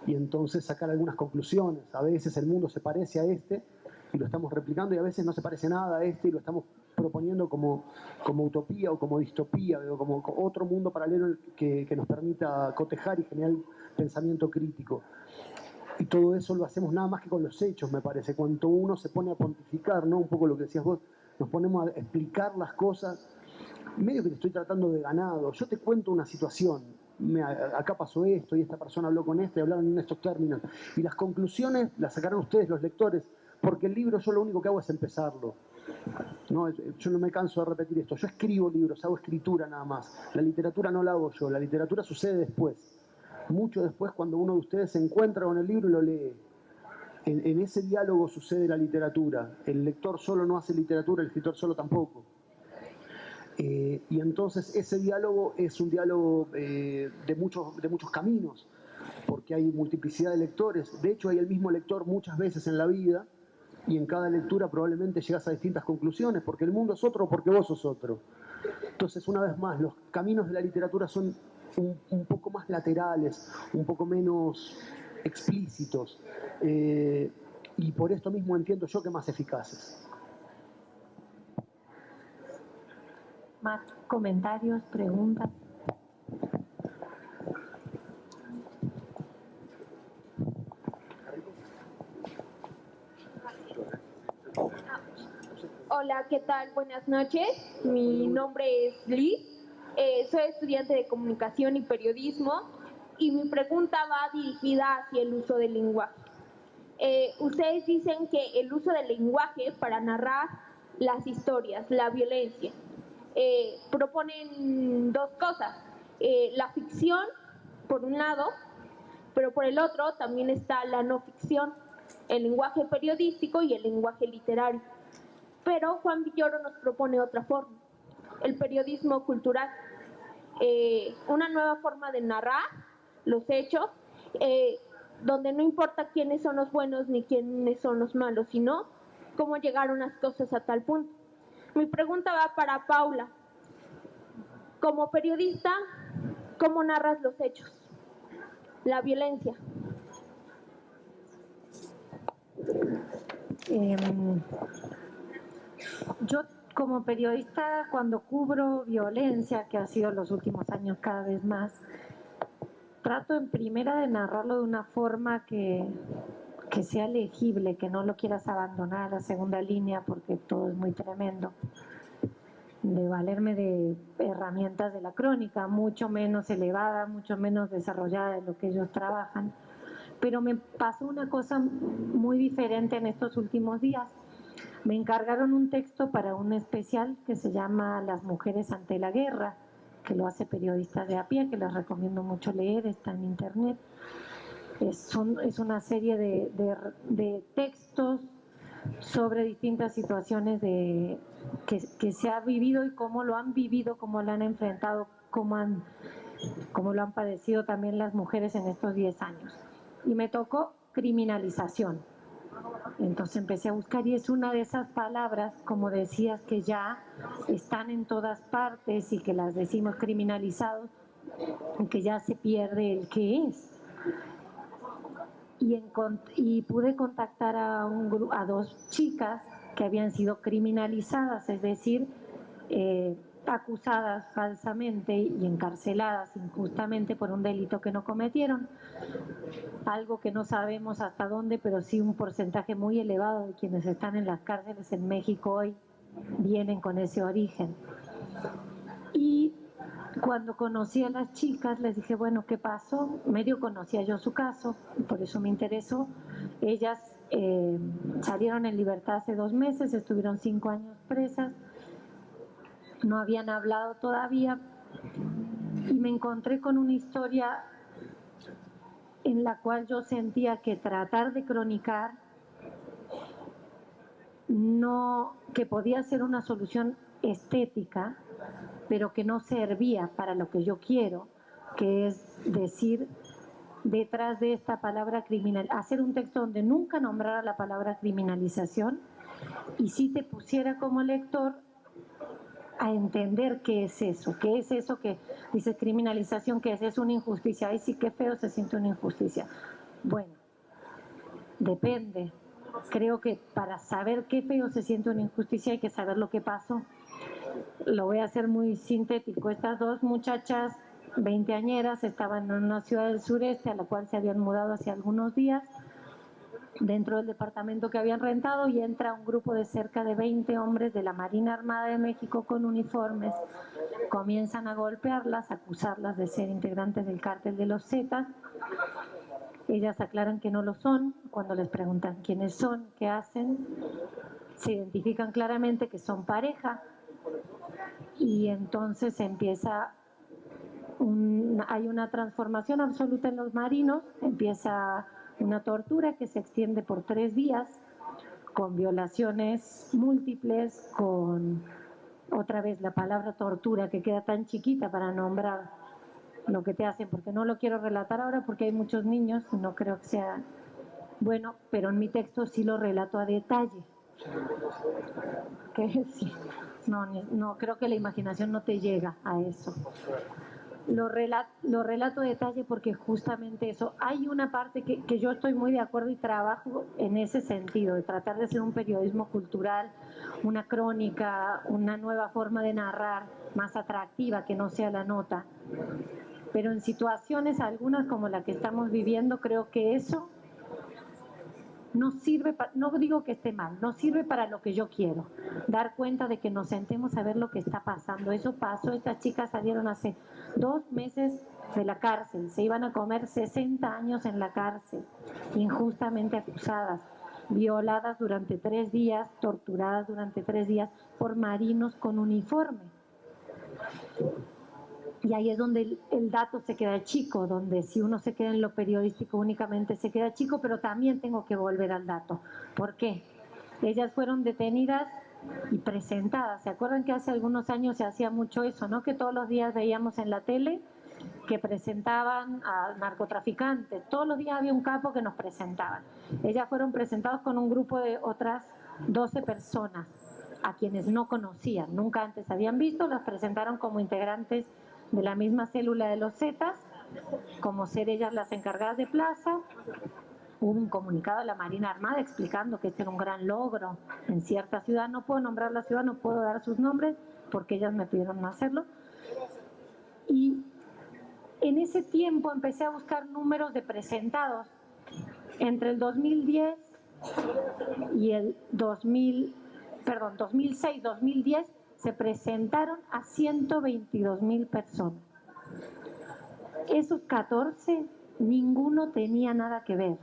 y entonces sacar algunas conclusiones. A veces el mundo se parece a este y lo estamos replicando, y a veces no se parece nada a este y lo estamos proponiendo como utopía o como distopía, o como otro mundo paralelo que nos permita cotejar y generar pensamiento crítico. Y todo eso lo hacemos nada más que con los hechos, me parece. Cuando uno se pone a pontificar, ¿no? Un poco lo que decías vos, nos ponemos a explicar las cosas, medio que te estoy tratando de ganado. Yo te cuento una situación, acá pasó esto y esta persona habló con este y hablaron en estos términos. Y las conclusiones las sacarán ustedes, los lectores, porque el libro yo lo único que hago es empezarlo. No, yo no me canso de repetir esto. Yo escribo libros, hago escritura nada más. La literatura no la hago yo, la literatura sucede después. Mucho después, cuando uno de ustedes se encuentra con el libro y lo lee. En ese diálogo sucede la literatura. El lector solo no hace literatura, el escritor solo tampoco. Y entonces ese diálogo es un diálogo de muchos caminos, porque hay multiplicidad de lectores. De hecho, hay el mismo lector muchas veces en la vida, y en cada lectura probablemente llegas a distintas conclusiones, porque el mundo es otro o porque vos sos otro. Entonces, una vez más, los caminos de la literatura son un poco más laterales, un poco menos explícitos, y por esto mismo entiendo yo que más eficaces. Más comentarios, preguntas. Hola, ¿qué tal? Buenas noches. Mi nombre es Liz. Soy estudiante de comunicación y periodismo y mi pregunta va dirigida hacia el uso del lenguaje. Ustedes dicen que el uso del lenguaje para narrar las historias, la violencia, proponen dos cosas. La ficción, por un lado, pero por el otro también está la no ficción, el lenguaje periodístico y el lenguaje literario. Pero Juan Villoro nos propone otra forma, el periodismo cultural, una nueva forma de narrar los hechos, donde no importa quiénes son los buenos ni quiénes son los malos, sino cómo llegaron las cosas a tal punto. Mi pregunta va para Paula. Como periodista, ¿cómo narras los hechos? La violencia. Yo como periodista, cuando cubro violencia, que ha sido los últimos años cada vez más, trato en primera de narrarlo de una forma que sea legible, que no lo quieras abandonar a la segunda línea porque todo es muy tremendo, de valerme de herramientas de la crónica, mucho menos elevada, mucho menos desarrollada de lo que ellos trabajan. Pero me pasó una cosa muy diferente en estos últimos días. Me encargaron un texto para un especial que se llama Las mujeres ante la guerra, que lo hace Periodistas de a pie, que les recomiendo mucho leer, está en internet. Es una serie de textos sobre distintas situaciones que se ha vivido y cómo lo han vivido, cómo lo han enfrentado, cómo lo han padecido también las mujeres en estos 10 años. Y me tocó criminalización. Entonces empecé a buscar y es una de esas palabras, como decías, que ya están en todas partes y que las decimos criminalizados, que ya se pierde el qué es. Y pude contactar a dos chicas que habían sido criminalizadas, es decir, acusadas falsamente y encarceladas injustamente por un delito que no cometieron, algo que no sabemos hasta dónde, pero sí un porcentaje muy elevado de quienes están en las cárceles en México hoy vienen con ese origen. Y Cuando conocí a las chicas, les dije, bueno, ¿qué pasó? Medio conocía yo su caso, por eso me interesó. Ellas salieron en libertad hace 2 meses, estuvieron 5 años presas, no habían hablado todavía, y me encontré con una historia en la cual yo sentía que tratar de cronicar que podía ser una solución estética, pero que no servía para lo que yo quiero, que es decir, detrás de esta palabra criminal, hacer un texto donde nunca nombrara la palabra criminalización y sí te pusiera como lector a entender qué es eso que dice criminalización, qué es una injusticia. Ay, sí, qué feo se siente una injusticia. Bueno, depende. Creo que para saber qué feo se siente una injusticia hay que saber lo que pasó. Lo voy a hacer muy sintético. Estas 2 muchachas veinteañeras estaban en una ciudad del sureste a la cual se habían mudado hace algunos días, dentro del departamento que habían rentado, y entra un grupo de cerca de 20 hombres de la Marina Armada de México con uniformes. Comienzan a golpearlas, a acusarlas de ser integrantes del cártel de los Zetas. Ellas aclaran que no lo son. Cuando les preguntan quiénes son, qué hacen, se identifican claramente que son pareja, y entonces hay una transformación absoluta en los marinos, empieza una tortura que se extiende por 3 días, con violaciones múltiples, con otra vez la palabra tortura que queda tan chiquita para nombrar lo que te hacen, porque no lo quiero relatar ahora porque hay muchos niños y no creo que sea bueno, pero en mi texto sí lo relato a detalle. Que sí, no, creo que la imaginación no te llega a eso. Lo relato a detalle porque justamente eso, hay una parte que yo estoy muy de acuerdo y trabajo en ese sentido, de tratar de hacer un periodismo cultural, una crónica, una nueva forma de narrar más atractiva, que no sea la nota. Pero en situaciones algunas como la que estamos viviendo, creo que eso no sirve, no digo que esté mal, no sirve para lo que yo quiero. Dar cuenta de que nos sentemos a ver lo que está pasando. Eso pasó, estas chicas salieron hace 2 meses de la cárcel, se iban a comer 60 años en la cárcel, injustamente acusadas, violadas durante 3 días, torturadas durante 3 días por marinos con uniforme. Y ahí es donde el dato se queda chico, donde si uno se queda en lo periodístico únicamente se queda chico, pero también tengo que volver al dato. ¿Por qué? Ellas fueron detenidas y presentadas. ¿Se acuerdan que hace algunos años se hacía mucho eso, no? Que todos los días veíamos en la tele que presentaban a narcotraficantes. Todos los días había un capo que nos presentaban. Ellas fueron presentadas con un grupo de otras 12 personas, a quienes no conocían, nunca antes habían visto, las presentaron como integrantes de la misma célula de los Zetas, como ser ellas las encargadas de plaza. Hubo un comunicado de la Marina Armada explicando que este era un gran logro en cierta ciudad. No puedo nombrar la ciudad, no puedo dar sus nombres porque ellas me pidieron no hacerlo. Y en ese tiempo empecé a buscar números de presentados. Entre el 2010 y el 2006-2010 se presentaron a 122,000 personas. Esos 14, ninguno tenía nada que ver.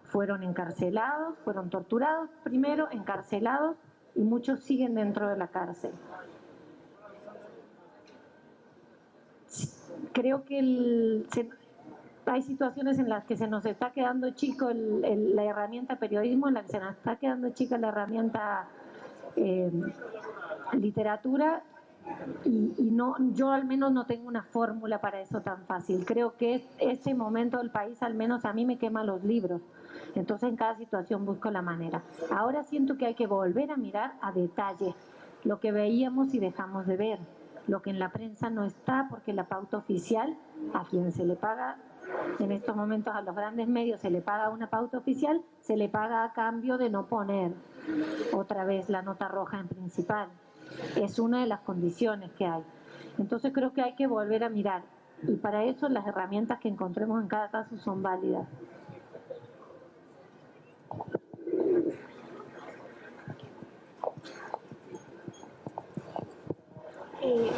Fueron encarcelados, fueron torturados primero, encarcelados, y muchos siguen dentro de la cárcel. Creo que hay situaciones en las que se nos está quedando chico la herramienta periodismo, en la que se nos está quedando chica la herramienta literatura, y no, yo al menos no tengo una fórmula para eso tan fácil. Creo que ese momento del país, al menos a mí, me quema los libros. Entonces en cada situación busco la manera. Ahora siento que hay que volver a mirar a detalle lo que veíamos y dejamos de ver, lo que en la prensa no está, porque la pauta oficial, a quien se le paga en estos momentos, a los grandes medios se le paga una pauta oficial, se le paga a cambio de no poner otra vez la nota roja en principal. Es una de las condiciones que hay. Entonces creo que hay que volver a mirar, y para eso las herramientas que encontremos en cada caso son válidas.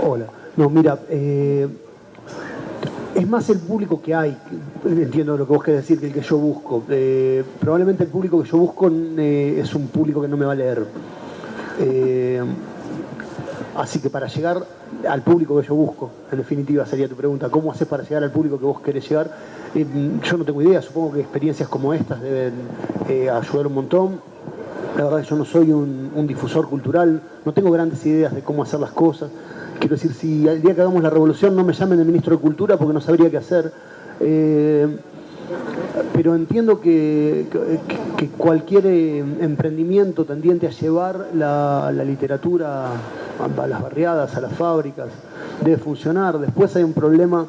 Hola, No, mira, es más el público que hay, entiendo lo que vos querés decir, que el que yo busco. Probablemente el público que yo busco es un público que no me va a leer. Así que para llegar al público que yo busco, en definitiva sería tu pregunta, ¿cómo haces para llegar al público que vos querés llegar? Yo no tengo idea, supongo que experiencias como estas deben ayudar un montón. La verdad que yo no soy un difusor cultural, no tengo grandes ideas de cómo hacer las cosas. Quiero decir, si el día que hagamos la revolución no me llamen de ministro de Cultura porque no sabría qué hacer. Pero entiendo que cualquier emprendimiento tendiente a llevar la literatura a las barriadas, a las fábricas, debe funcionar. Después hay un problema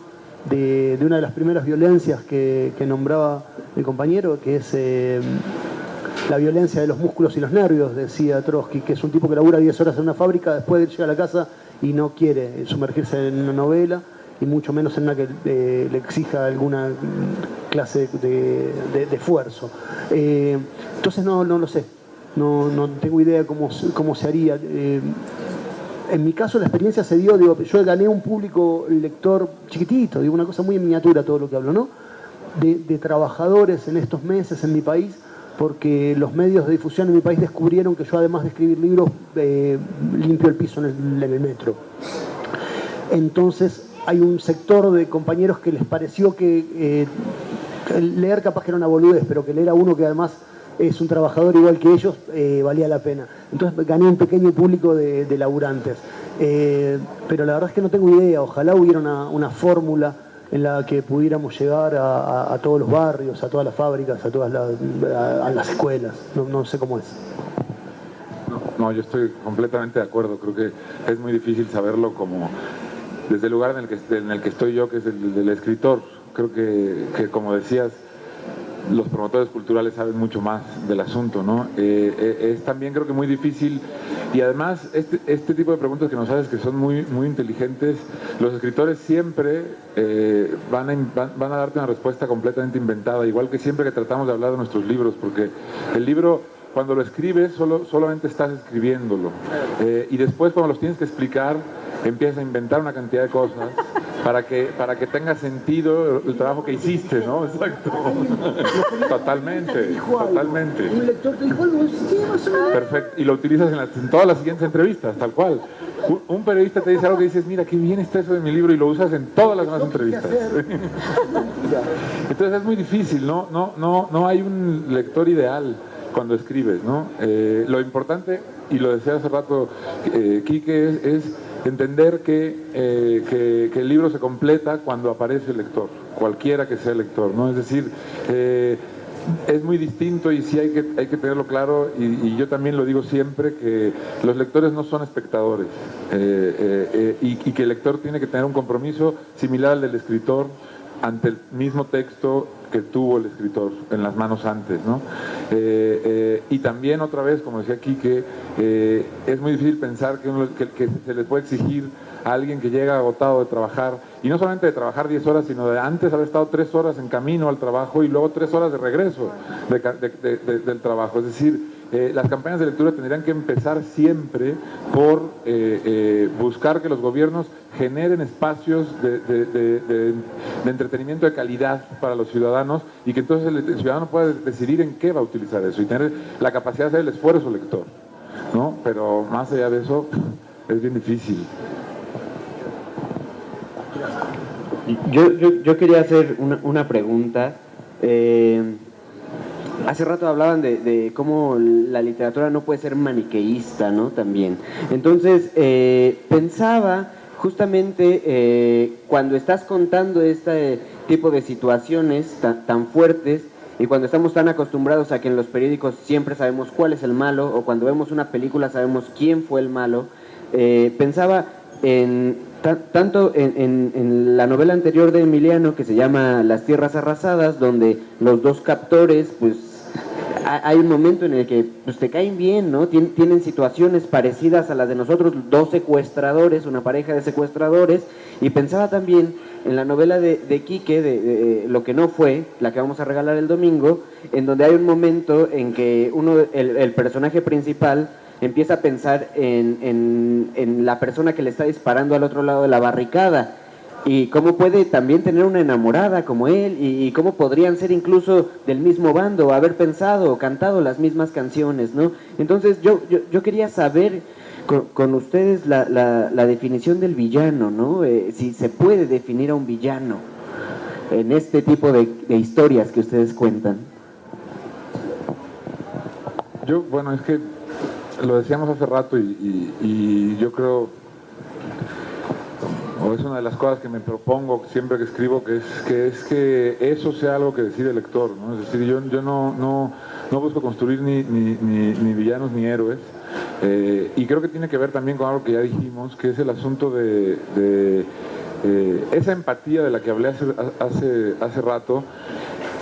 de una de las primeras violencias que nombraba el compañero, que es la violencia de los músculos y los nervios, decía Trotsky, que es un tipo que labura 10 horas en una fábrica, después llega a la casa y no quiere sumergirse en una novela, y mucho menos en una que le exija alguna clase de esfuerzo. Entonces no lo sé, no tengo idea cómo se haría. En mi caso la experiencia se dio, yo gané un público lector chiquitito, una cosa muy en miniatura todo lo que hablo, ¿no? De trabajadores en estos meses en mi país, porque los medios de difusión en mi país descubrieron que yo, además de escribir libros, limpio el piso en el metro. Entonces hay un sector de compañeros que les pareció que leer capaz que era una boludez, pero que leer a uno que además es un trabajador igual que ellos, valía la pena. Entonces gané un pequeño público de laburantes. Pero la verdad es que no tengo idea, ojalá hubiera una fórmula en la que pudiéramos llegar a todos los barrios, a todas las fábricas, a todas las escuelas. No sé cómo es. No, yo estoy completamente de acuerdo. Creo que es muy difícil saberlo como desde el lugar en el que estoy yo, que es el del escritor. Creo que como decías, los promotores culturales saben mucho más del asunto, ¿no? Es también creo que muy difícil, y además este tipo de preguntas que nos haces, que son muy, muy inteligentes, los escritores siempre van a darte una respuesta completamente inventada, igual que siempre que tratamos de hablar de nuestros libros, porque el libro, cuando lo escribes, solamente estás escribiéndolo, y después cuando los tienes que explicar, empiezas a inventar una cantidad de cosas para que tenga sentido el trabajo que hiciste, ¿no? Exacto. Totalmente. Un lector te dijo algo, sí, más o menos. Perfecto. Y lo utilizas en todas las siguientes entrevistas, tal cual. Un periodista te dice algo que dices, mira, qué bien está eso de mi libro, y lo usas en todas las demás entrevistas. Entonces es muy difícil, no hay un lector ideal cuando escribes, ¿no? Lo importante, y lo decía hace rato Quique, es entender que el libro se completa cuando aparece el lector, cualquiera que sea el lector, ¿no? Es decir, es muy distinto, y sí hay que tenerlo claro, y yo también lo digo siempre, que los lectores no son espectadores, y que el lector tiene que tener un compromiso similar al del escritor ante el mismo texto que tuvo el escritor en las manos antes, ¿no? Y también, otra vez, como decía Quique, es muy difícil pensar que se le puede exigir a alguien que llega agotado de trabajar, y no solamente de trabajar 10 horas, sino de antes haber estado 3 horas en camino al trabajo y luego 3 horas de regreso del trabajo. Es decir, las campañas de lectura tendrían que empezar siempre por buscar que los gobiernos generen espacios de entretenimiento de calidad para los ciudadanos, y que entonces el ciudadano pueda decidir en qué va a utilizar eso y tener la capacidad de hacer el esfuerzo lector, ¿no? Pero más allá de eso es bien difícil. Yo quería hacer una pregunta. Hace rato hablaban de cómo la literatura no puede ser maniqueísta, ¿no? También. Entonces, pensaba justamente cuando estás contando este tipo de situaciones tan fuertes, y cuando estamos tan acostumbrados a que en los periódicos siempre sabemos cuál es el malo, o cuando vemos una película sabemos quién fue el malo, pensaba tanto en la novela anterior de Emiliano, que se llama Las Tierras Arrasadas, donde los dos captores, pues hay un momento en el que pues, te caen bien, ¿no? Tienen situaciones parecidas a las de nosotros, dos secuestradores, una pareja de secuestradores. Y pensaba también en la novela de Quique, de Lo que no fue, la que vamos a regalar el domingo, en donde hay un momento en que el personaje principal empieza a pensar en la persona que le está disparando al otro lado de la barricada y cómo puede también tener una enamorada como él y cómo podrían ser incluso del mismo bando, haber pensado o cantado las mismas canciones, ¿no? Entonces yo quería saber con ustedes la definición del villano, ¿no? Si se puede definir a un villano en este tipo de historias que ustedes cuentan. Bueno, es que lo decíamos hace rato y yo creo, o es una de las cosas que me propongo siempre que escribo, que es que eso sea algo que decide el lector, ¿no? Es decir, yo no busco construir ni villanos ni héroes, y creo que tiene que ver también con algo que ya dijimos, que es el asunto de esa empatía de la que hablé hace rato.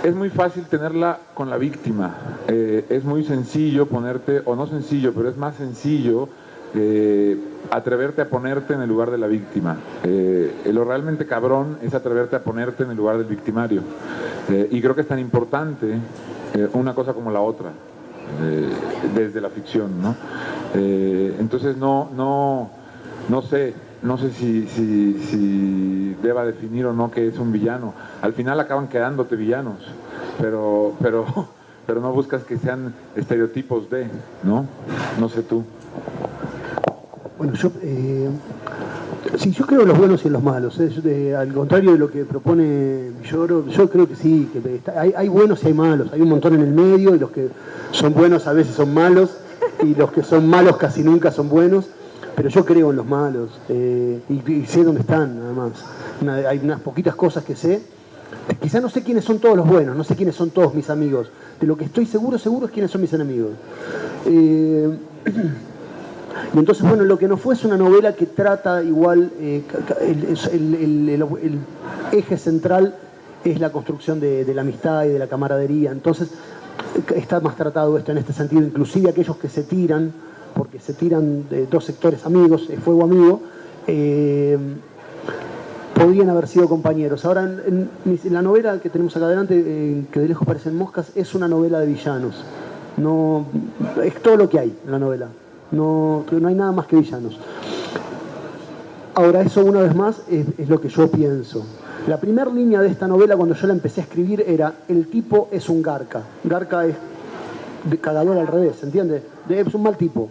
Es muy fácil tenerla con la víctima, es muy sencillo ponerte, o no sencillo, pero es más sencillo atreverte a ponerte en el lugar de la víctima. Lo realmente cabrón es atreverte a ponerte en el lugar del victimario. Y creo que es tan importante una cosa como la otra, desde la ficción, ¿no? Entonces no sé si deba definir o no qué es un villano. Al final acaban quedándote villanos, pero no buscas que sean estereotipos de, ¿no? No sé tú. Bueno, sí, yo creo en los buenos y en los malos. Al contrario de lo que propone Villoro, yo creo que sí, que hay buenos y hay malos. Hay un montón en el medio y los que son buenos a veces son malos y los que son malos casi nunca son buenos. Pero yo creo en los malos y sé dónde están, además. Hay unas poquitas cosas que sé. Quizá no sé quiénes son todos los buenos, no sé quiénes son todos mis amigos. De lo que estoy seguro es quiénes son mis enemigos. Y entonces, bueno, lo que no fue es una novela que trata igual, el eje central es la construcción de la amistad y de la camaradería. Entonces, está más tratado esto en este sentido, inclusive aquellos que se tiran, porque se tiran de dos sectores amigos, fuego amigo, podrían haber sido compañeros. Ahora, en la novela que tenemos acá adelante, que de lejos parecen moscas, es una novela de villanos. No, es todo lo que hay en la novela. No hay nada más que villanos. Ahora, eso una vez más es lo que yo pienso. La primera línea de esta novela, cuando yo la empecé a escribir, era: el tipo es un garca. Garca es de cagador al revés, ¿entiende? Es un mal tipo.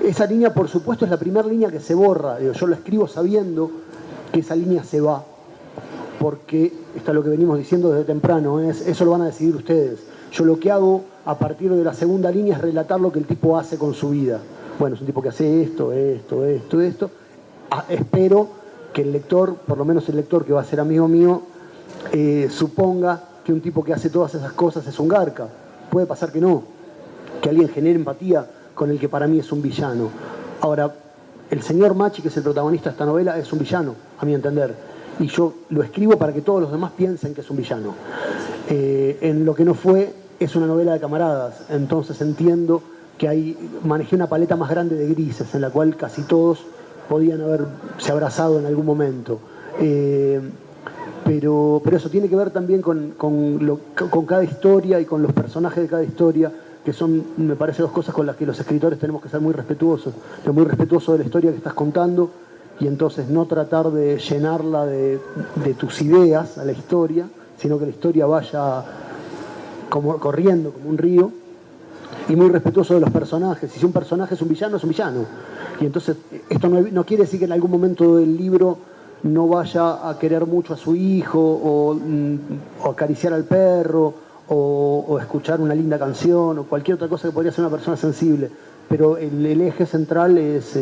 Esa línea, por supuesto, es la primera línea que se borra. Yo lo escribo sabiendo que esa línea se va, porque está lo que venimos diciendo desde temprano, eso lo van a decidir ustedes. Yo lo que hago a partir de la segunda línea es relatar lo que el tipo hace con su vida. Bueno, es un tipo que hace esto. Espero que el lector, por lo menos el lector que va a ser amigo mío, suponga que un tipo que hace todas esas cosas es un garca. Puede pasar que no, que alguien genere empatía con el que para mí es un villano. Ahora, el señor Machi, que es el protagonista de esta novela, es un villano, a mi entender. Y yo lo escribo para que todos los demás piensen que es un villano. En lo que no fue, es una novela de camaradas. Entonces entiendo que manejé una paleta más grande de grises, en la cual casi todos podían haberse abrazado en algún momento. Pero eso tiene que ver también con cada historia y con los personajes de cada historia, que son, me parece, dos cosas con las que los escritores tenemos que ser muy respetuosos. Ser muy respetuoso de la historia que estás contando y entonces no tratar de llenarla de tus ideas a la historia, sino que la historia vaya corriendo como un río, y muy respetuoso de los personajes. Y si un personaje es un villano, es un villano. Y entonces esto no quiere decir que en algún momento del libro no vaya a querer mucho a su hijo o acariciar al perro o escuchar una linda canción o cualquier otra cosa que podría ser una persona sensible, pero el eje central es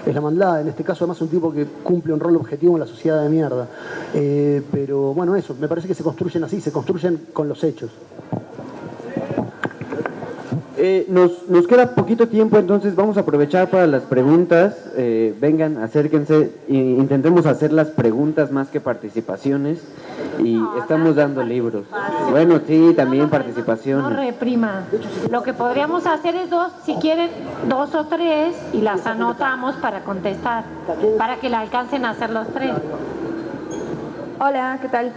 la maldad. En este caso, además, un tipo que cumple un rol objetivo en la sociedad de mierda. Pero bueno, eso, me parece que se construyen así, se construyen con los hechos. Nos queda poquito tiempo, entonces vamos a aprovechar para las preguntas. Vengan, acérquense, intentemos hacer las preguntas más que participaciones, y estamos dando libros. Bueno, sí, también participación. No reprima. Lo que podríamos hacer es si quieren, 2 o 3 y las anotamos para contestar, para que la alcancen a hacer los 3. Hola, ¿qué tal?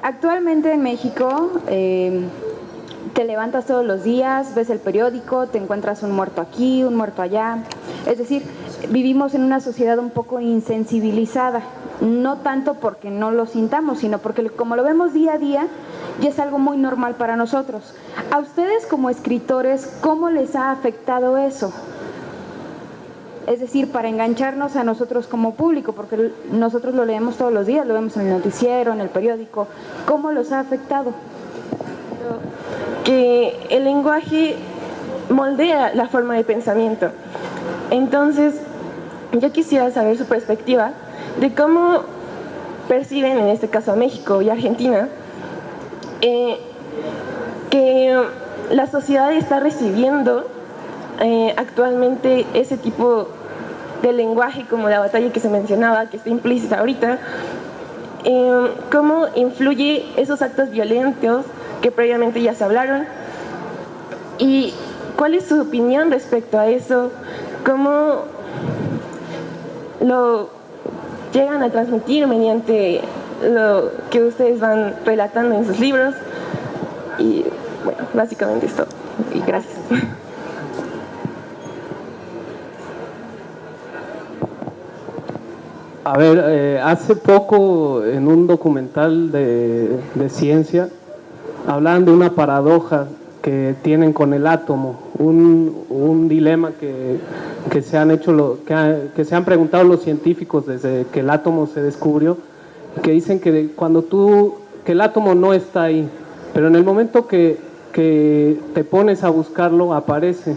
Actualmente en México te levantas todos los días, ves el periódico, te encuentras un muerto aquí, un muerto allá. Es decir, vivimos en una sociedad un poco insensibilizada, no tanto porque no lo sintamos, sino porque como lo vemos día a día, ya es algo muy normal para nosotros. A ustedes como escritores, ¿cómo les ha afectado eso? Es decir, para engancharnos a nosotros como público, porque nosotros lo leemos todos los días, lo vemos en el noticiero, en el periódico. ¿Cómo los ha afectado? Que el lenguaje moldea la forma de pensamiento. Entonces, yo quisiera saber su perspectiva de cómo perciben, en este caso a México y Argentina, que la sociedad está recibiendo actualmente ese tipo de lenguaje como la batalla que se mencionaba, que está implícita ahorita, cómo influye esos actos violentos que previamente ya se hablaron, y cuál es su opinión respecto a eso, cómo lo llegan a transmitir mediante lo que ustedes van relatando en sus libros. Y bueno, básicamente esto. Y gracias. A ver, hace poco en un documental de ciencia hablaban de una paradoja que tienen con el átomo, un dilema que se han hecho, que se han preguntado los científicos desde que el átomo se descubrió, que dicen que que el átomo no está ahí, pero en el momento que te pones a buscarlo aparece.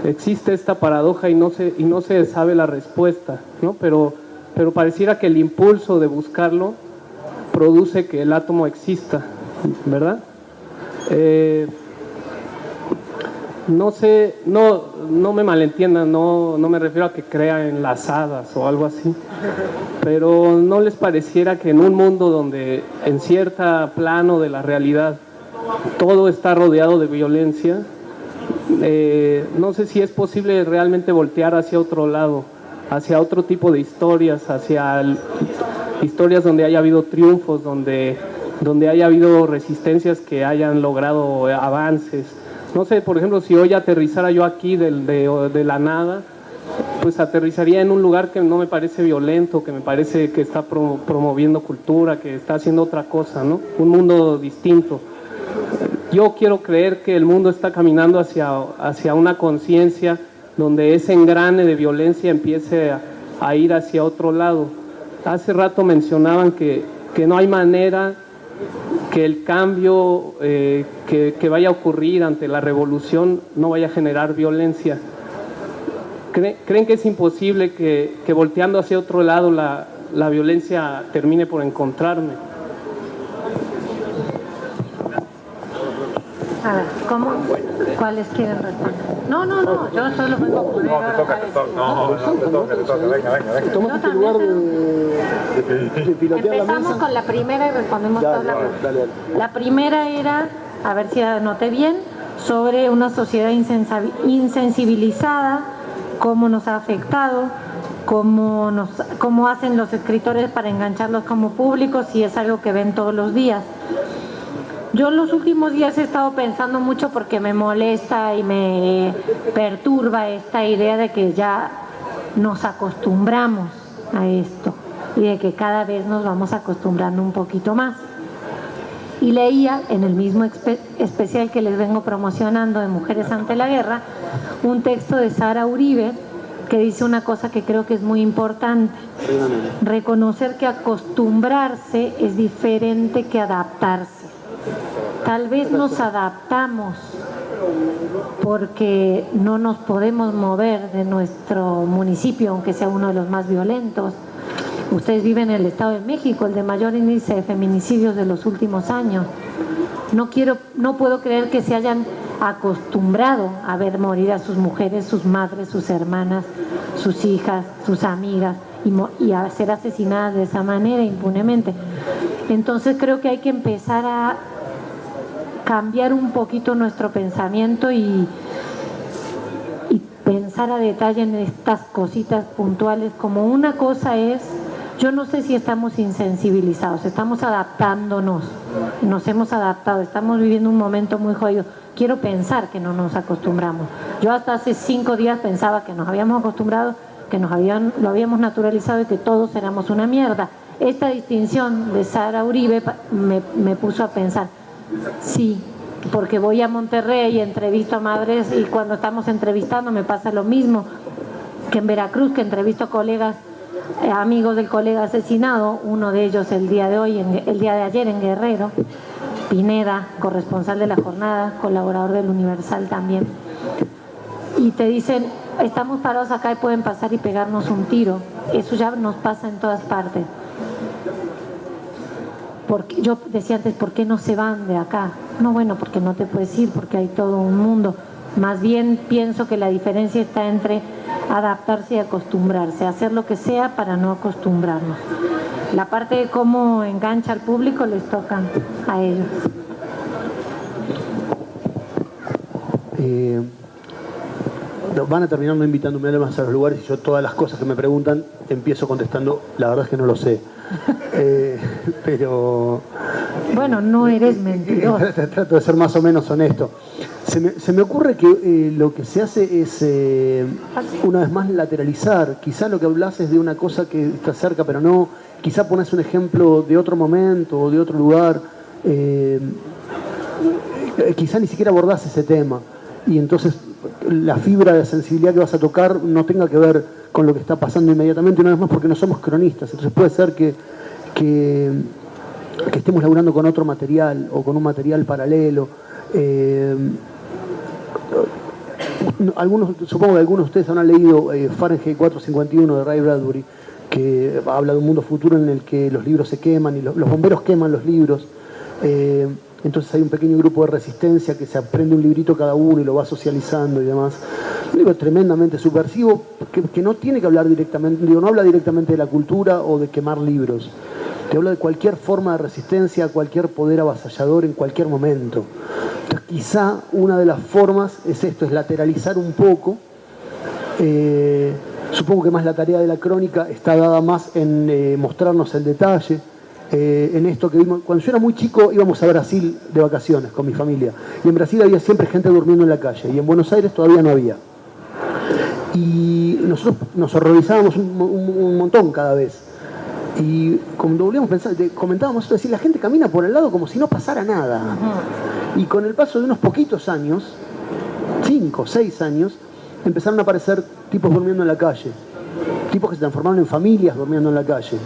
Existe esta paradoja y no se sabe la respuesta, ¿no? Pero pareciera que el impulso de buscarlo produce que el átomo exista, ¿verdad? No sé, no me malentiendan, no me refiero a que crea en las hadas o algo así, pero ¿no les pareciera que en un mundo donde en cierto plano de la realidad todo está rodeado de violencia, no sé si es posible realmente voltear hacia otro lado, hacia otro tipo de historias, hacia historias donde haya habido triunfos, donde haya habido resistencias que hayan logrado avances? No sé, por ejemplo, si hoy aterrizara yo aquí de la nada, pues aterrizaría en un lugar que no me parece violento, que me parece que está promoviendo cultura, que está haciendo otra cosa, ¿no? Un mundo distinto. Yo quiero creer que el mundo está caminando hacia una conciencia donde ese engrane de violencia empiece a ir hacia otro lado. Hace rato mencionaban que no hay manera que el cambio que vaya a ocurrir ante la revolución no vaya a generar violencia. ¿Creen que es imposible que volteando hacia otro lado la violencia termine por encontrarme? A ver, ¿cómo? ¿Cuáles quieren responder? No, yo solo vengo a poner. No, te toca, venga. Tomás tu lugar de pilotear la mesa. Empezamos con la primera y respondemos todas las preguntas. Dale. La primera era, a ver si anoté bien, sobre una sociedad insensibilizada, cómo nos ha afectado, cómo hacen los escritores para engancharlos como público, si es algo que ven todos los días. Yo los últimos días he estado pensando mucho porque me molesta y me perturba esta idea de que ya nos acostumbramos a esto y de que cada vez nos vamos acostumbrando un poquito más. Y leía en el mismo especial que les vengo promocionando de Mujeres ante la Guerra, un texto de Sara Uribe que dice una cosa que creo que es muy importante: reconocer que acostumbrarse es diferente que adaptarse. Tal vez nos adaptamos porque no nos podemos mover de nuestro municipio, aunque sea uno de los más violentos. Ustedes viven en el Estado de México, el de mayor índice de feminicidios de los últimos años. No puedo creer que se hayan acostumbrado a ver morir a sus mujeres, sus madres, sus hermanas, sus hijas, sus amigas y a ser asesinadas de esa manera impunemente. Entonces creo que hay que empezar a cambiar un poquito nuestro pensamiento y pensar a detalle en estas cositas puntuales. Como una cosa es, yo no sé si estamos insensibilizados, estamos adaptándonos nos hemos adaptado, estamos viviendo un momento muy jodido. Quiero pensar que no nos acostumbramos. Yo hasta hace 5 días pensaba que nos habíamos acostumbrado, que lo habíamos naturalizado y que todos éramos una mierda. Esta distinción de Sara Uribe me puso a pensar, sí, porque voy a Monterrey y entrevisto a madres y cuando estamos entrevistando me pasa lo mismo que en Veracruz, que entrevisto a colegas, amigos del colega asesinado, uno de ellos el día de ayer en Guerrero, Pineda, corresponsal de La Jornada, colaborador del Universal también, y te dicen, estamos parados acá y pueden pasar y pegarnos un tiro. Eso ya nos pasa en todas partes. Porque yo decía antes, ¿por qué no se van de acá? No, bueno, porque no te puedes ir, porque hay todo un mundo. Más bien pienso que la diferencia está entre adaptarse y acostumbrarse, hacer lo que sea para no acostumbrarnos. La parte de cómo engancha al público les toca a ellos. Van a terminar no invitándome más a los lugares y yo todas las cosas que me preguntan empiezo contestando, la verdad es que no lo sé. Pero... Bueno, no eres mentiroso. Trato de ser más o menos honesto. Se me ocurre que lo que se hace es, una vez más, lateralizar. Quizá lo que hablas es de una cosa que está cerca, pero no. Quizá pones un ejemplo de otro momento o de otro lugar. Quizá ni siquiera abordás ese tema. Y entonces la fibra de sensibilidad que vas a tocar no tenga que ver con lo que está pasando inmediatamente, una vez más porque no somos cronistas. Entonces puede ser que estemos laburando con otro material o con un material paralelo. Supongo que algunos de ustedes habrán leído Fahrenheit 451 de Ray Bradbury, que habla de un mundo futuro en el que los libros se queman y los bomberos queman los libros. Entonces hay un pequeño grupo de resistencia que se aprende un librito cada uno y lo va socializando y demás. Un libro tremendamente subversivo que no tiene que hablar directamente, no habla directamente de la cultura o de quemar libros. Te habla de cualquier forma de resistencia a cualquier poder avasallador en cualquier momento. Entonces, quizá una de las formas es esto, es lateralizar un poco. Supongo que más la tarea de la crónica está dada más en mostrarnos el detalle. En esto que vimos, cuando yo era muy chico íbamos a Brasil de vacaciones con mi familia y en Brasil había siempre gente durmiendo en la calle y en Buenos Aires todavía no había, y nosotros nos horrorizábamos un montón cada vez, y cuando volvíamos a pensar, comentábamos esto, decir, la gente camina por el lado como si no pasara nada. Y con el paso de unos poquitos años, 5 o 6 años, empezaron a aparecer tipos durmiendo en la calle, tipos que se transformaron en familias durmiendo en la calle.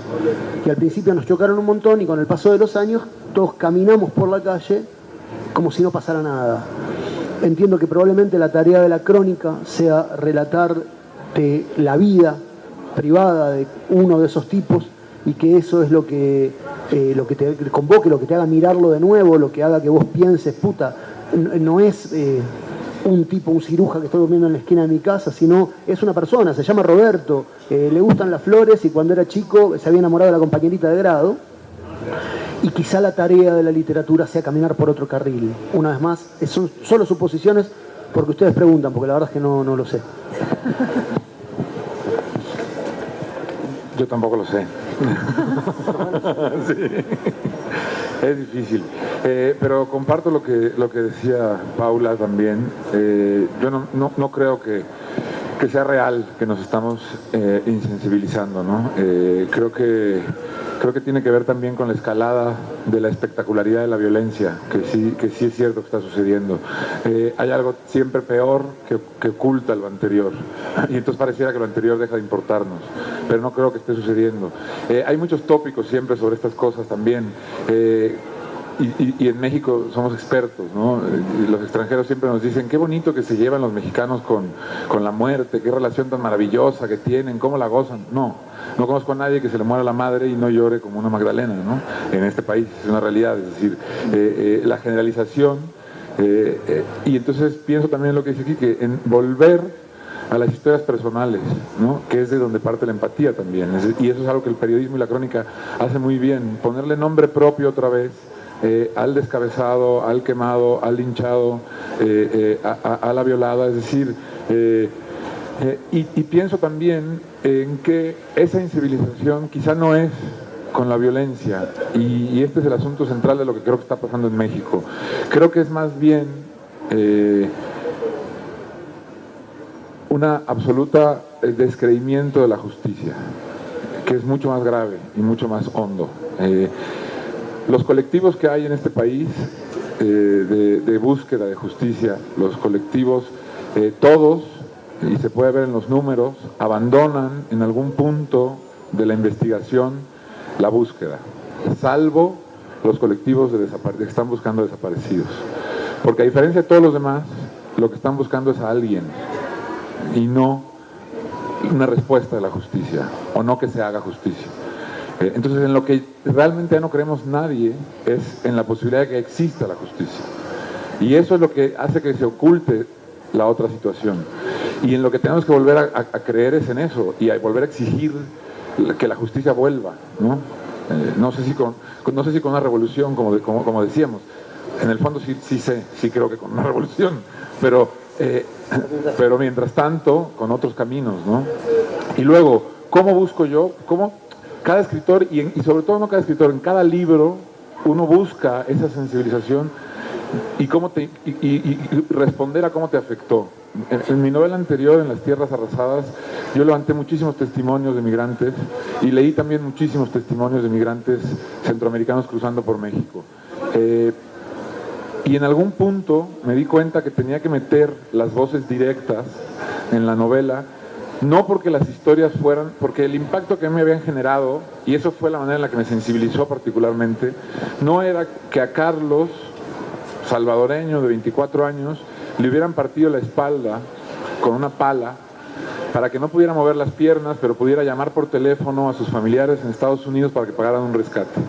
Y al principio nos chocaron un montón y con el paso de los años todos caminamos por la calle como si no pasara nada. Entiendo que probablemente la tarea de la crónica sea relatar de la vida privada de uno de esos tipos y que eso es lo que te convoque, lo que te haga mirarlo de nuevo, lo que haga que vos pienses, puta, no es... un tipo, un ciruja que está durmiendo en la esquina de mi casa, sino es una persona, se llama Roberto, le gustan las flores y cuando era chico se había enamorado de la compañerita de grado, y quizá la tarea de la literatura sea caminar por otro carril. Una vez más, son solo suposiciones porque ustedes preguntan, porque la verdad es que no lo sé. Yo tampoco lo sé. Sí. Es difícil, pero comparto lo que decía Paula también. Yo no creo que sea real que nos estamos insensibilizando, ¿no? Creo que tiene que ver también con la escalada de la espectacularidad de la violencia, que sí es cierto que está sucediendo. Hay algo siempre peor que oculta lo anterior, y entonces pareciera que lo anterior deja de importarnos, pero no creo que esté sucediendo. Hay muchos tópicos siempre sobre estas cosas también. Y en México somos expertos, ¿no? Los extranjeros siempre nos dicen qué bonito que se llevan los mexicanos con la muerte, qué relación tan maravillosa que tienen, cómo la gozan. No conozco a nadie que se le muera la madre y no llore como una Magdalena, ¿no? En este país es una realidad, es decir, la generalización, y entonces pienso también en lo que dice aquí, que en volver a las historias personales, ¿no? Que es de donde parte la empatía también, y eso es algo que el periodismo y la crónica hace muy bien, ponerle nombre propio otra vez, al descabezado, al quemado, al linchado, a la violada, es decir, y pienso también en que esa incivilización quizá no es con la violencia, y este es el asunto central de lo que creo que está pasando en México. Creo que es más bien una absoluta descreimiento de la justicia, que es mucho más grave y mucho más hondo. Los colectivos que hay en este país de búsqueda de justicia, los colectivos, todos, y se puede ver en los números, abandonan en algún punto de la investigación la búsqueda, salvo los colectivos que están buscando desaparecidos. Porque a diferencia de todos los demás, lo que están buscando es a alguien y no una respuesta de la justicia, o no que se haga justicia. Entonces, en lo que realmente ya no creemos nadie es en la posibilidad de que exista la justicia. Y eso es lo que hace que se oculte la otra situación. Y en lo que tenemos que volver a creer es en eso, y a volver a exigir que la justicia vuelva, ¿no? No sé si con una revolución, como decíamos. En el fondo sí creo que con una revolución, pero mientras tanto, con otros caminos, ¿no? Y luego, ¿cómo busco yo? ¿Cómo cada escritor, y sobre todo no cada escritor, en cada libro uno busca esa sensibilización y responder a cómo te afectó? En mi novela anterior, en Las Tierras Arrasadas, yo levanté muchísimos testimonios de migrantes y leí también muchísimos testimonios de migrantes centroamericanos cruzando por México. Y en algún punto me di cuenta que tenía que meter las voces directas en la novela, no porque las historias fueran, porque el impacto que me habían generado, y eso fue la manera en la que me sensibilizó particularmente, no era que a Carlos, salvadoreño de 24 años, le hubieran partido la espalda con una pala para que no pudiera mover las piernas, pero pudiera llamar por teléfono a sus familiares en Estados Unidos para que pagaran un rescate.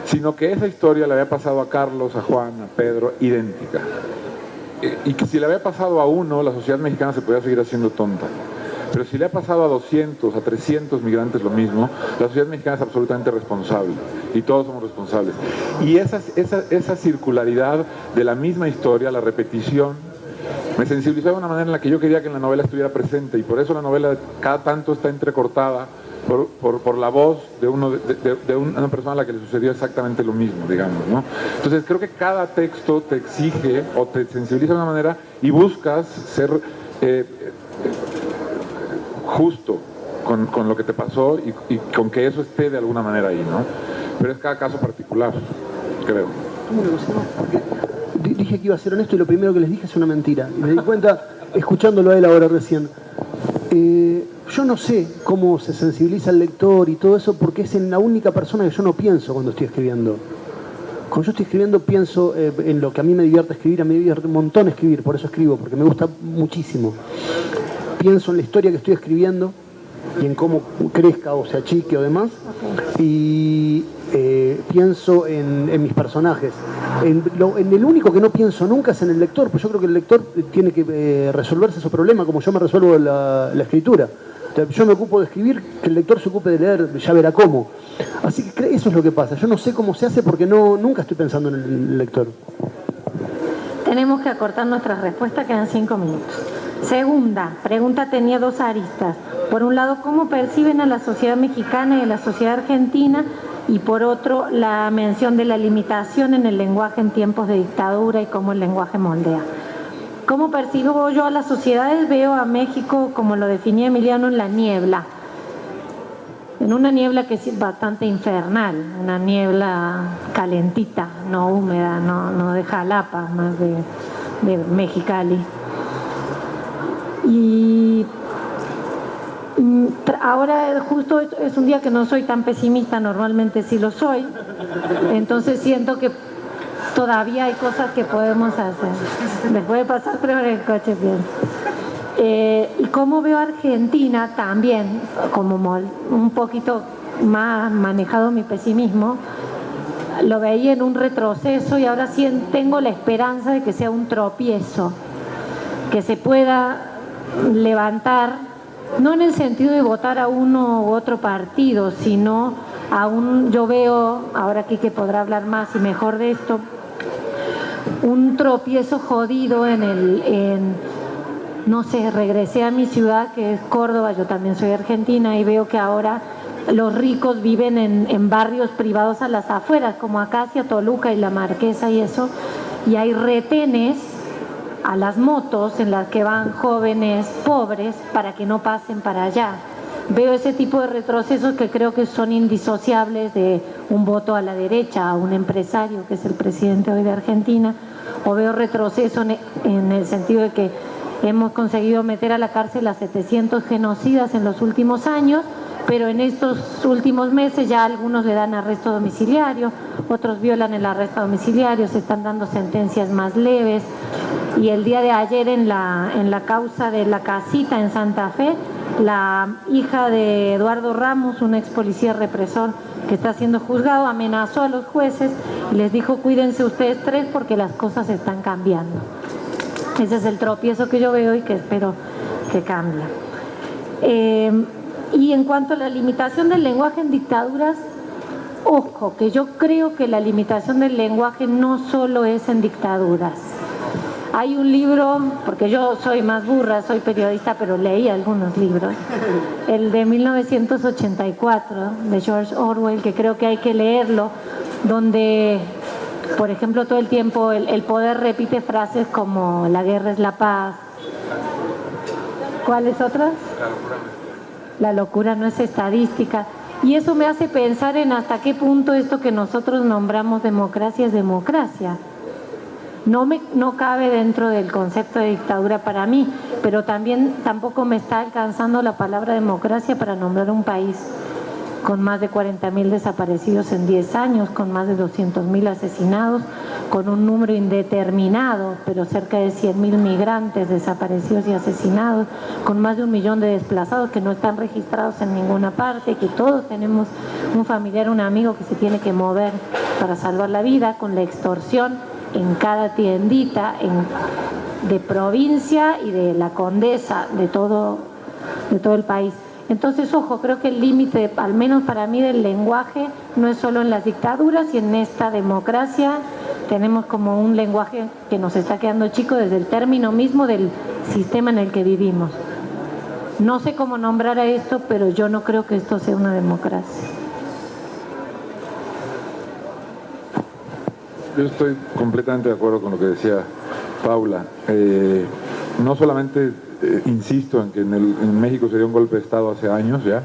Sino que esa historia le había pasado a Carlos, a Juan, a Pedro, idéntica. Y que si le había pasado a uno, la sociedad mexicana se podía seguir haciendo tonta. Pero si le ha pasado a 200, a 300 migrantes lo mismo, la sociedad mexicana es absolutamente responsable. Y todos somos responsables. Y esa circularidad de la misma historia, la repetición, me sensibilizó de una manera en la que yo quería que en la novela estuviera presente. Y por eso la novela cada tanto está entrecortada por la voz de una persona a la que le sucedió exactamente lo mismo, digamos, ¿no? Entonces creo que cada texto te exige o te sensibiliza de una manera y buscas ser justo con lo que te pasó y con que eso esté de alguna manera ahí, ¿no? Pero es cada caso particular, creo. Porque dije que iba a ser honesto y lo primero que les dije es una mentira. Y me di cuenta, escuchándolo a él ahora recién. Yo no sé cómo se sensibiliza el lector y todo eso porque es en la única persona que yo no pienso cuando estoy escribiendo. Cuando yo estoy escribiendo pienso en lo que a mí me divierte escribir, a mí me divierte un montón escribir, por eso escribo, porque me gusta muchísimo. Pienso en la historia que estoy escribiendo y en cómo crezca o se achique o demás. Y pienso en mis personajes. En el único que no pienso nunca es en el lector, pues yo creo que el lector tiene que resolverse su problema como yo me resuelvo la escritura. Yo me ocupo de escribir, que el lector se ocupe de leer, ya verá cómo. Así que eso es lo que pasa. Yo no sé cómo se hace porque nunca estoy pensando en el lector. Tenemos que acortar nuestras respuestas, quedan 5 minutos. Segunda pregunta tenía 2 aristas. Por un lado, ¿cómo perciben a la sociedad mexicana y a la sociedad argentina? Y por otro, la mención de la limitación en el lenguaje en tiempos de dictadura y cómo el lenguaje moldea. ¿Cómo percibo yo a las sociedades? Veo a México, como lo definía Emiliano, en la niebla. En una niebla que es bastante infernal, una niebla calentita, no húmeda, no de Jalapa, más de Mexicali. Y ahora justo es un día que no soy tan pesimista, normalmente sí lo soy, entonces siento que todavía hay cosas que podemos hacer. Les puede pasar pero en el coche bien. Y como veo a Argentina también, como un poquito más manejado mi pesimismo, lo veía en un retroceso y ahora sí tengo la esperanza de que sea un tropiezo, que se pueda levantar, no en el sentido de votar a uno u otro partido, sino yo veo, ahora Quique podrá hablar más y mejor de esto, un tropiezo jodido no sé, regresé a mi ciudad que es Córdoba, yo también soy argentina y veo que ahora los ricos viven en barrios privados a las afueras, como Acacia, Toluca y La Marquesa y eso, y hay retenes a las motos en las que van jóvenes pobres para que no pasen para allá. Veo ese tipo de retrocesos que creo que son indisociables de un voto a la derecha, a un empresario que es el presidente hoy de Argentina, o veo retroceso en el sentido de que hemos conseguido meter a la cárcel a 700 genocidas en los últimos años, pero en estos últimos meses ya algunos le dan arresto domiciliario, otros violan el arresto domiciliario, se están dando sentencias más leves. Y el día de ayer en la causa de La Casita en Santa Fe, la hija de Eduardo Ramos, un ex policía represor que está siendo juzgado, amenazó a los jueces y les dijo: cuídense ustedes tres porque las cosas están cambiando. Ese es el tropiezo que yo veo y que espero que cambie. Y en cuanto a la limitación del lenguaje en dictaduras, ojo, que yo creo que la limitación del lenguaje no solo es en dictaduras. Hay un libro, porque yo soy más burra, soy periodista, pero leí algunos libros, el de 1984, de George Orwell, que creo que hay que leerlo, donde, por ejemplo, todo el tiempo el poder repite frases como la guerra es la paz. ¿Cuáles otras? La locura no es estadística. Y eso me hace pensar en hasta qué punto esto que nosotros nombramos democracia es democracia. No cabe dentro del concepto de dictadura para mí, pero tampoco me está alcanzando la palabra democracia para nombrar un país con más de 40.000 desaparecidos en 10 años, con más de 200.000 asesinados, con un número indeterminado, pero cerca de 100.000 migrantes desaparecidos y asesinados, con más de 1 millón de desplazados que no están registrados en ninguna parte, que todos tenemos un familiar, un amigo que se tiene que mover para salvar la vida, con la extorsión en cada tiendita de provincia y de la Condesa, de todo el país. Entonces, ojo, creo que el límite, al menos para mí, del lenguaje no es solo en las dictaduras, y en esta democracia tenemos como un lenguaje que nos está quedando chico desde el término mismo del sistema en el que vivimos. No sé cómo nombrar a esto, pero yo no creo que esto sea una democracia. Yo estoy completamente de acuerdo con lo que decía Paula. No solamente insisto en que en México se dio un golpe de Estado hace años ya.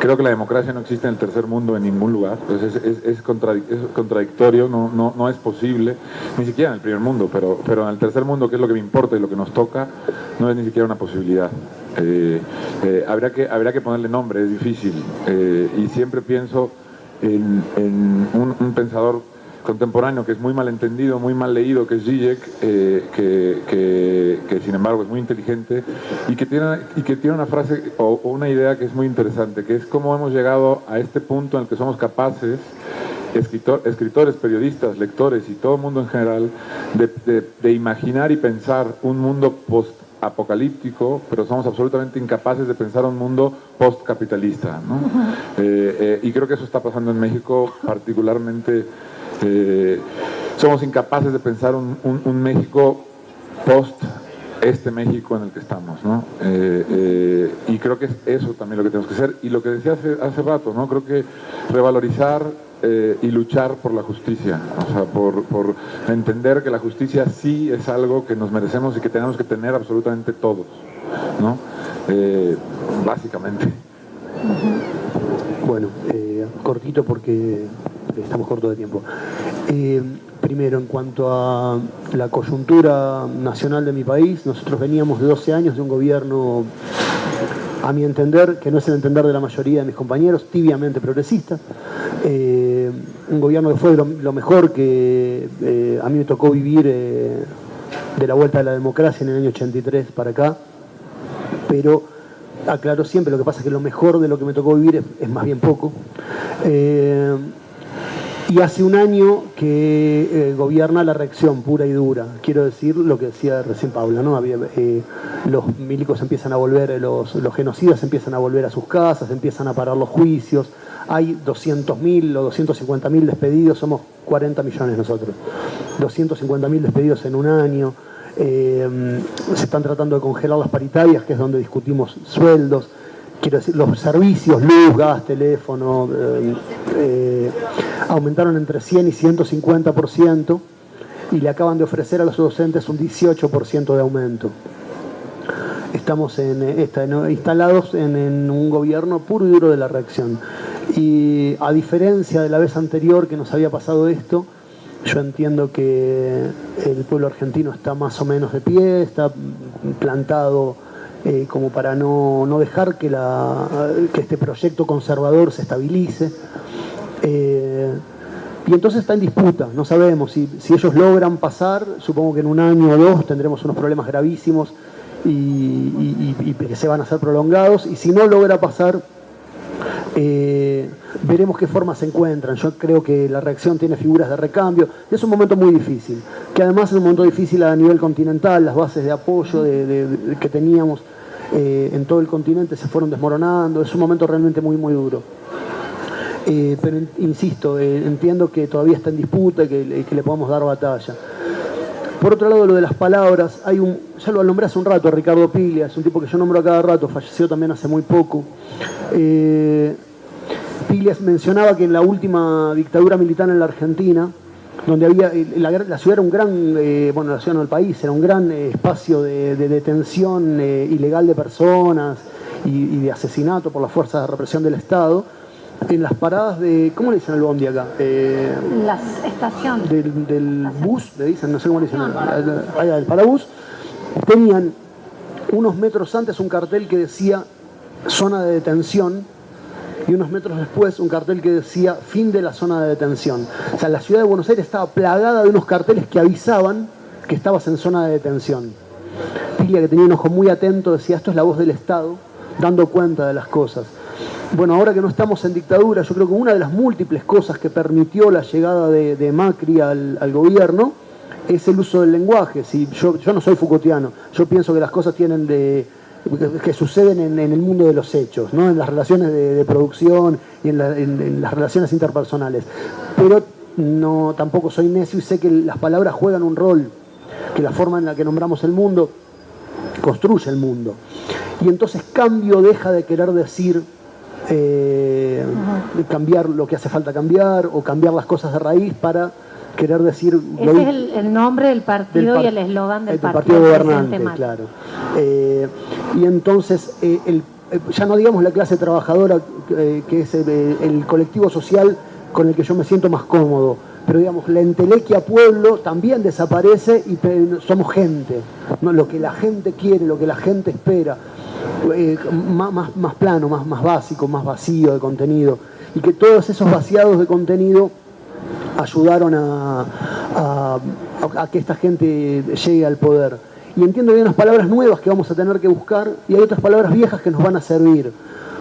Creo que la democracia no existe en el tercer mundo en ningún lugar. Entonces es contradictorio, no es posible, ni siquiera en el primer mundo, pero en el tercer mundo, que es lo que me importa y lo que nos toca, no es ni siquiera una posibilidad. Habría que ponerle nombre, es difícil. Y siempre pienso en un pensador contemporáneo que es muy mal entendido, muy mal leído, que es Zizek, que sin embargo es muy inteligente y que tiene una frase o una idea que es muy interesante, que es cómo hemos llegado a este punto en el que somos capaces, escritores, periodistas, lectores y todo el mundo en general, de imaginar y pensar un mundo post-apocalíptico, pero somos absolutamente incapaces de pensar un mundo post-capitalista, ¿no? Y creo que eso está pasando en México particularmente. Somos incapaces de pensar un México post este México en el que estamos, ¿no? Y creo que es eso también lo que tenemos que hacer. Y lo que decía hace rato, ¿no? Creo que revalorizar y luchar por la justicia, o sea, por entender que la justicia sí es algo que nos merecemos y que tenemos que tener absolutamente todos, ¿no? Básicamente. Bueno, cortito porque estamos cortos de tiempo. Primero, en cuanto a la coyuntura nacional de mi país, nosotros veníamos de 12 años de un gobierno, a mi entender, que no es el entender de la mayoría de mis compañeros, tibiamente progresista. Un gobierno que fue lo mejor que a mí me tocó vivir de la vuelta de la democracia en el año 83 para acá, pero aclaro siempre, lo que pasa es que lo mejor de lo que me tocó vivir es más bien poco. Y hace un año que gobierna la reacción pura y dura. Quiero decir lo que decía recién Paula, ¿no? Los milicos empiezan a volver, los genocidas empiezan a volver a sus casas, empiezan a parar los juicios. Hay 200.000 o 250.000 despedidos, somos 40 millones nosotros. 250.000 despedidos en un año. Se están tratando de congelar las paritarias, que es donde discutimos sueldos. quiero decir, los servicios, luz, gas, teléfono, aumentaron entre 100 y 150%, y le acaban de ofrecer a los docentes un 18% de aumento. Estamos instalados en un gobierno puro y duro de la reacción. Y a diferencia de la vez anterior que nos había pasado esto, yo entiendo que el pueblo argentino está más o menos de pie, está plantado como para no dejar que este proyecto conservador se estabilice. Y entonces está en disputa, no sabemos si ellos logran pasar, supongo que en un año o dos tendremos unos problemas gravísimos y que se van a hacer prolongados, y si no logra pasar, veremos qué formas se encuentran. Yo creo que la reacción tiene figuras de recambio. Es un momento muy difícil, que además es un momento difícil a nivel continental. Las bases de apoyo que teníamos en todo el continente se fueron desmoronando. Es un momento realmente muy, muy duro. Pero insisto, entiendo que todavía está en disputa y que le podamos dar batalla. Por otro lado, lo de las palabras, ya lo nombré hace un rato a Ricardo Piglia, es un tipo que yo nombro a cada rato, falleció también hace muy poco. Piglia mencionaba que en la última dictadura militar en la Argentina, donde había, la ciudad era un gran, la ciudad no, el país, era un gran espacio de detención ilegal de personas y de asesinato por las fuerzas de represión del Estado. En las paradas de, ¿cómo le dicen al bondi acá? Las estaciones. Del bus, le dicen, no sé cómo le dicen, allá del parabús, tenían unos metros antes un cartel que decía zona de detención, y unos metros después un cartel que decía fin de la zona de detención. O sea, la ciudad de Buenos Aires estaba plagada de unos carteles que avisaban que estabas en zona de detención. Piglia, que tenía un ojo muy atento, decía, esto es la voz del Estado, dando cuenta de las cosas. Bueno, ahora que no estamos en dictadura, yo creo que una de las múltiples cosas que permitió la llegada de Macri al gobierno es el uso del lenguaje. Si yo no soy Foucaultiano, yo pienso que las cosas que suceden en el mundo de los hechos, ¿no? En las relaciones de producción y en las relaciones interpersonales. Pero tampoco soy necio y sé que las palabras juegan un rol, que la forma en la que nombramos el mundo construye el mundo. Y entonces cambio deja de querer decir cambiar lo que hace falta cambiar o cambiar las cosas de raíz para querer decir... Ese es el nombre del partido y el eslogan del partido gobernante, claro. Y entonces, ya no digamos la clase trabajadora, que es el colectivo social con el que yo me siento más cómodo, pero digamos, la entelequia pueblo también desaparece y somos gente, ¿no? Lo que la gente quiere, lo que la gente espera. Más plano, más básico, más vacío de contenido, y que todos esos vaciados de contenido ayudaron a que esta gente llegue al poder. Y entiendo que hay unas palabras nuevas que vamos a tener que buscar y hay otras palabras viejas que nos van a servir.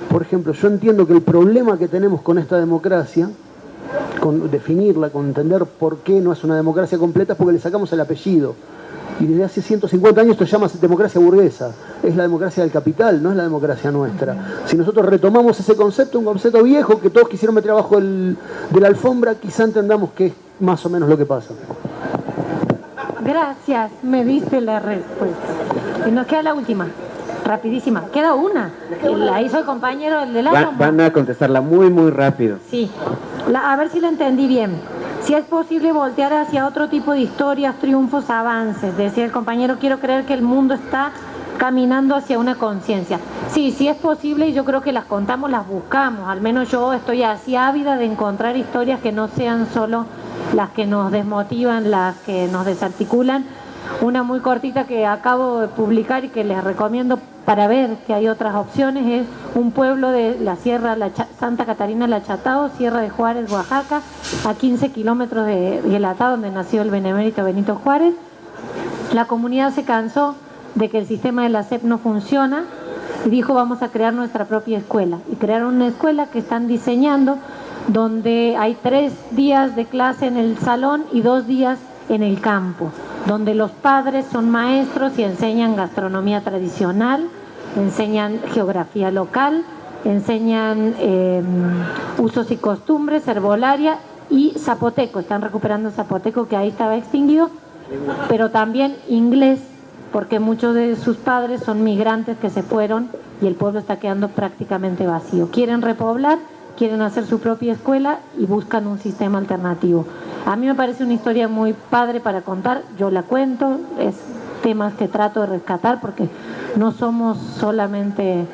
Por ejemplo, yo entiendo que el problema que tenemos con esta democracia, con definirla, con entender por qué no es una democracia completa, es porque le sacamos el apellido. Y desde hace 150 años esto se llama democracia burguesa. Es la democracia del capital, no es la democracia nuestra. Si nosotros retomamos ese concepto, un concepto viejo que todos quisieron meter abajo de la alfombra, quizá entendamos que es más o menos lo que pasa. Gracias, me diste la respuesta. Y nos queda la última, rapidísima. Queda una. La hizo el compañero del lado. Van a contestarla muy, muy rápido. Sí. A ver si la entendí bien. Si es posible voltear hacia otro tipo de historias, triunfos, avances. Decía el compañero, quiero creer que el mundo está caminando hacia una conciencia. Sí, sí es posible y yo creo que las contamos, las buscamos. Al menos yo estoy así ávida de encontrar historias que no sean solo las que nos desmotivan, las que nos desarticulan. Una muy cortita que acabo de publicar y que les recomiendo para ver que hay otras opciones es un pueblo de la Sierra Santa Catarina La Chatao, Sierra de Juárez, Oaxaca, a 15 kilómetros de Yelatá, donde nació el benemérito Benito Juárez. La comunidad se cansó de que el sistema de la SEP no funciona y dijo vamos a crear nuestra propia escuela. Y crearon una escuela que están diseñando donde hay 3 días de clase en el salón y 2 días en el campo, donde los padres son maestros y enseñan gastronomía tradicional, enseñan geografía local, enseñan usos y costumbres, herbolaria y zapoteco. Están recuperando zapoteco que ahí estaba extinguido, pero también inglés, porque muchos de sus padres son migrantes que se fueron y el pueblo está quedando prácticamente vacío. Quieren repoblar, quieren hacer su propia escuela y buscan un sistema alternativo. A mí me parece una historia muy padre para contar, yo la cuento, es temas que trato de rescatar porque no somos solamente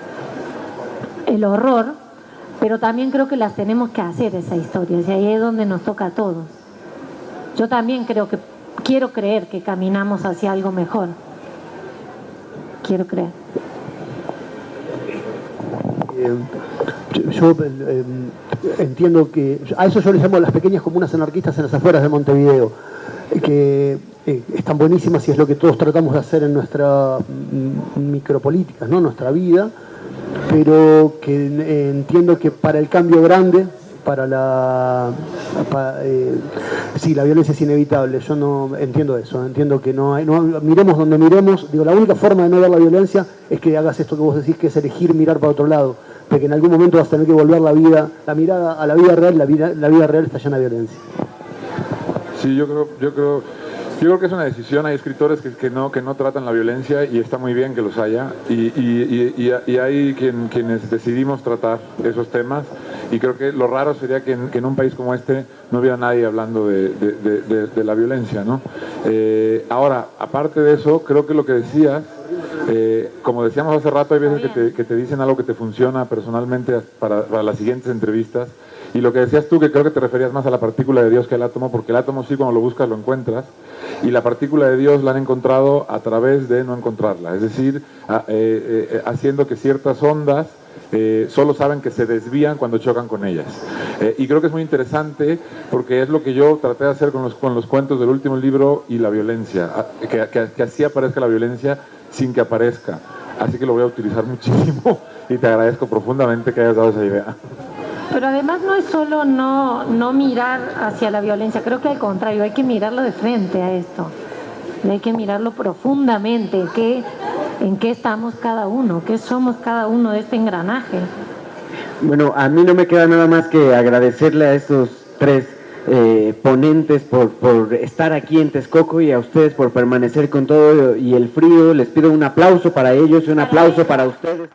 el horror, pero también creo que las tenemos que hacer esas historias y ahí es donde nos toca a todos. Yo también quiero creer que caminamos hacia algo mejor. Quiero creer. Yo entiendo que a eso yo les llamo las pequeñas comunas anarquistas en las afueras de Montevideo, que están buenísimas y es lo que todos tratamos de hacer en nuestra micropolítica, ¿no? Nuestra vida, pero que entiendo que para el cambio grande, sí, la violencia es inevitable. Yo no entiendo eso, entiendo que no miremos donde miremos. Digo, la única forma de no ver la violencia es que hagas esto que vos decís, que es elegir mirar para otro lado, porque en algún momento vas a tener que volver la mirada a la vida real. La vida real está llena de violencia. Sí, yo creo que es una decisión. Hay escritores que no tratan la violencia y está muy bien que los haya, y hay quienes decidimos tratar esos temas, y creo que lo raro sería que en un país como este no hubiera nadie hablando de la violencia, ¿no? Ahora, aparte de eso, creo que lo que decías, como decíamos hace rato, hay veces que te dicen algo que te funciona personalmente para las siguientes entrevistas. Y lo que decías tú, que creo que te referías más a la partícula de Dios que al átomo, porque el átomo sí, cuando lo buscas lo encuentras, y la partícula de Dios la han encontrado a través de no encontrarla, es decir, haciendo que ciertas ondas solo saben que se desvían cuando chocan con ellas. Y creo que es muy interesante porque es lo que yo traté de hacer con los cuentos del último libro y la violencia, que así aparezca la violencia sin que aparezca. Así que lo voy a utilizar muchísimo y te agradezco profundamente que hayas dado esa idea. Pero además no es solo no mirar hacia la violencia, creo que al contrario, hay que mirarlo de frente a esto. Y hay que mirarlo profundamente, en qué estamos cada uno, qué somos cada uno de este engranaje. Bueno, a mí no me queda nada más que agradecerle a estos tres ponentes por estar aquí en Texcoco, y a ustedes por permanecer con todo y el frío. Les pido un aplauso para ellos y un aplauso para ustedes.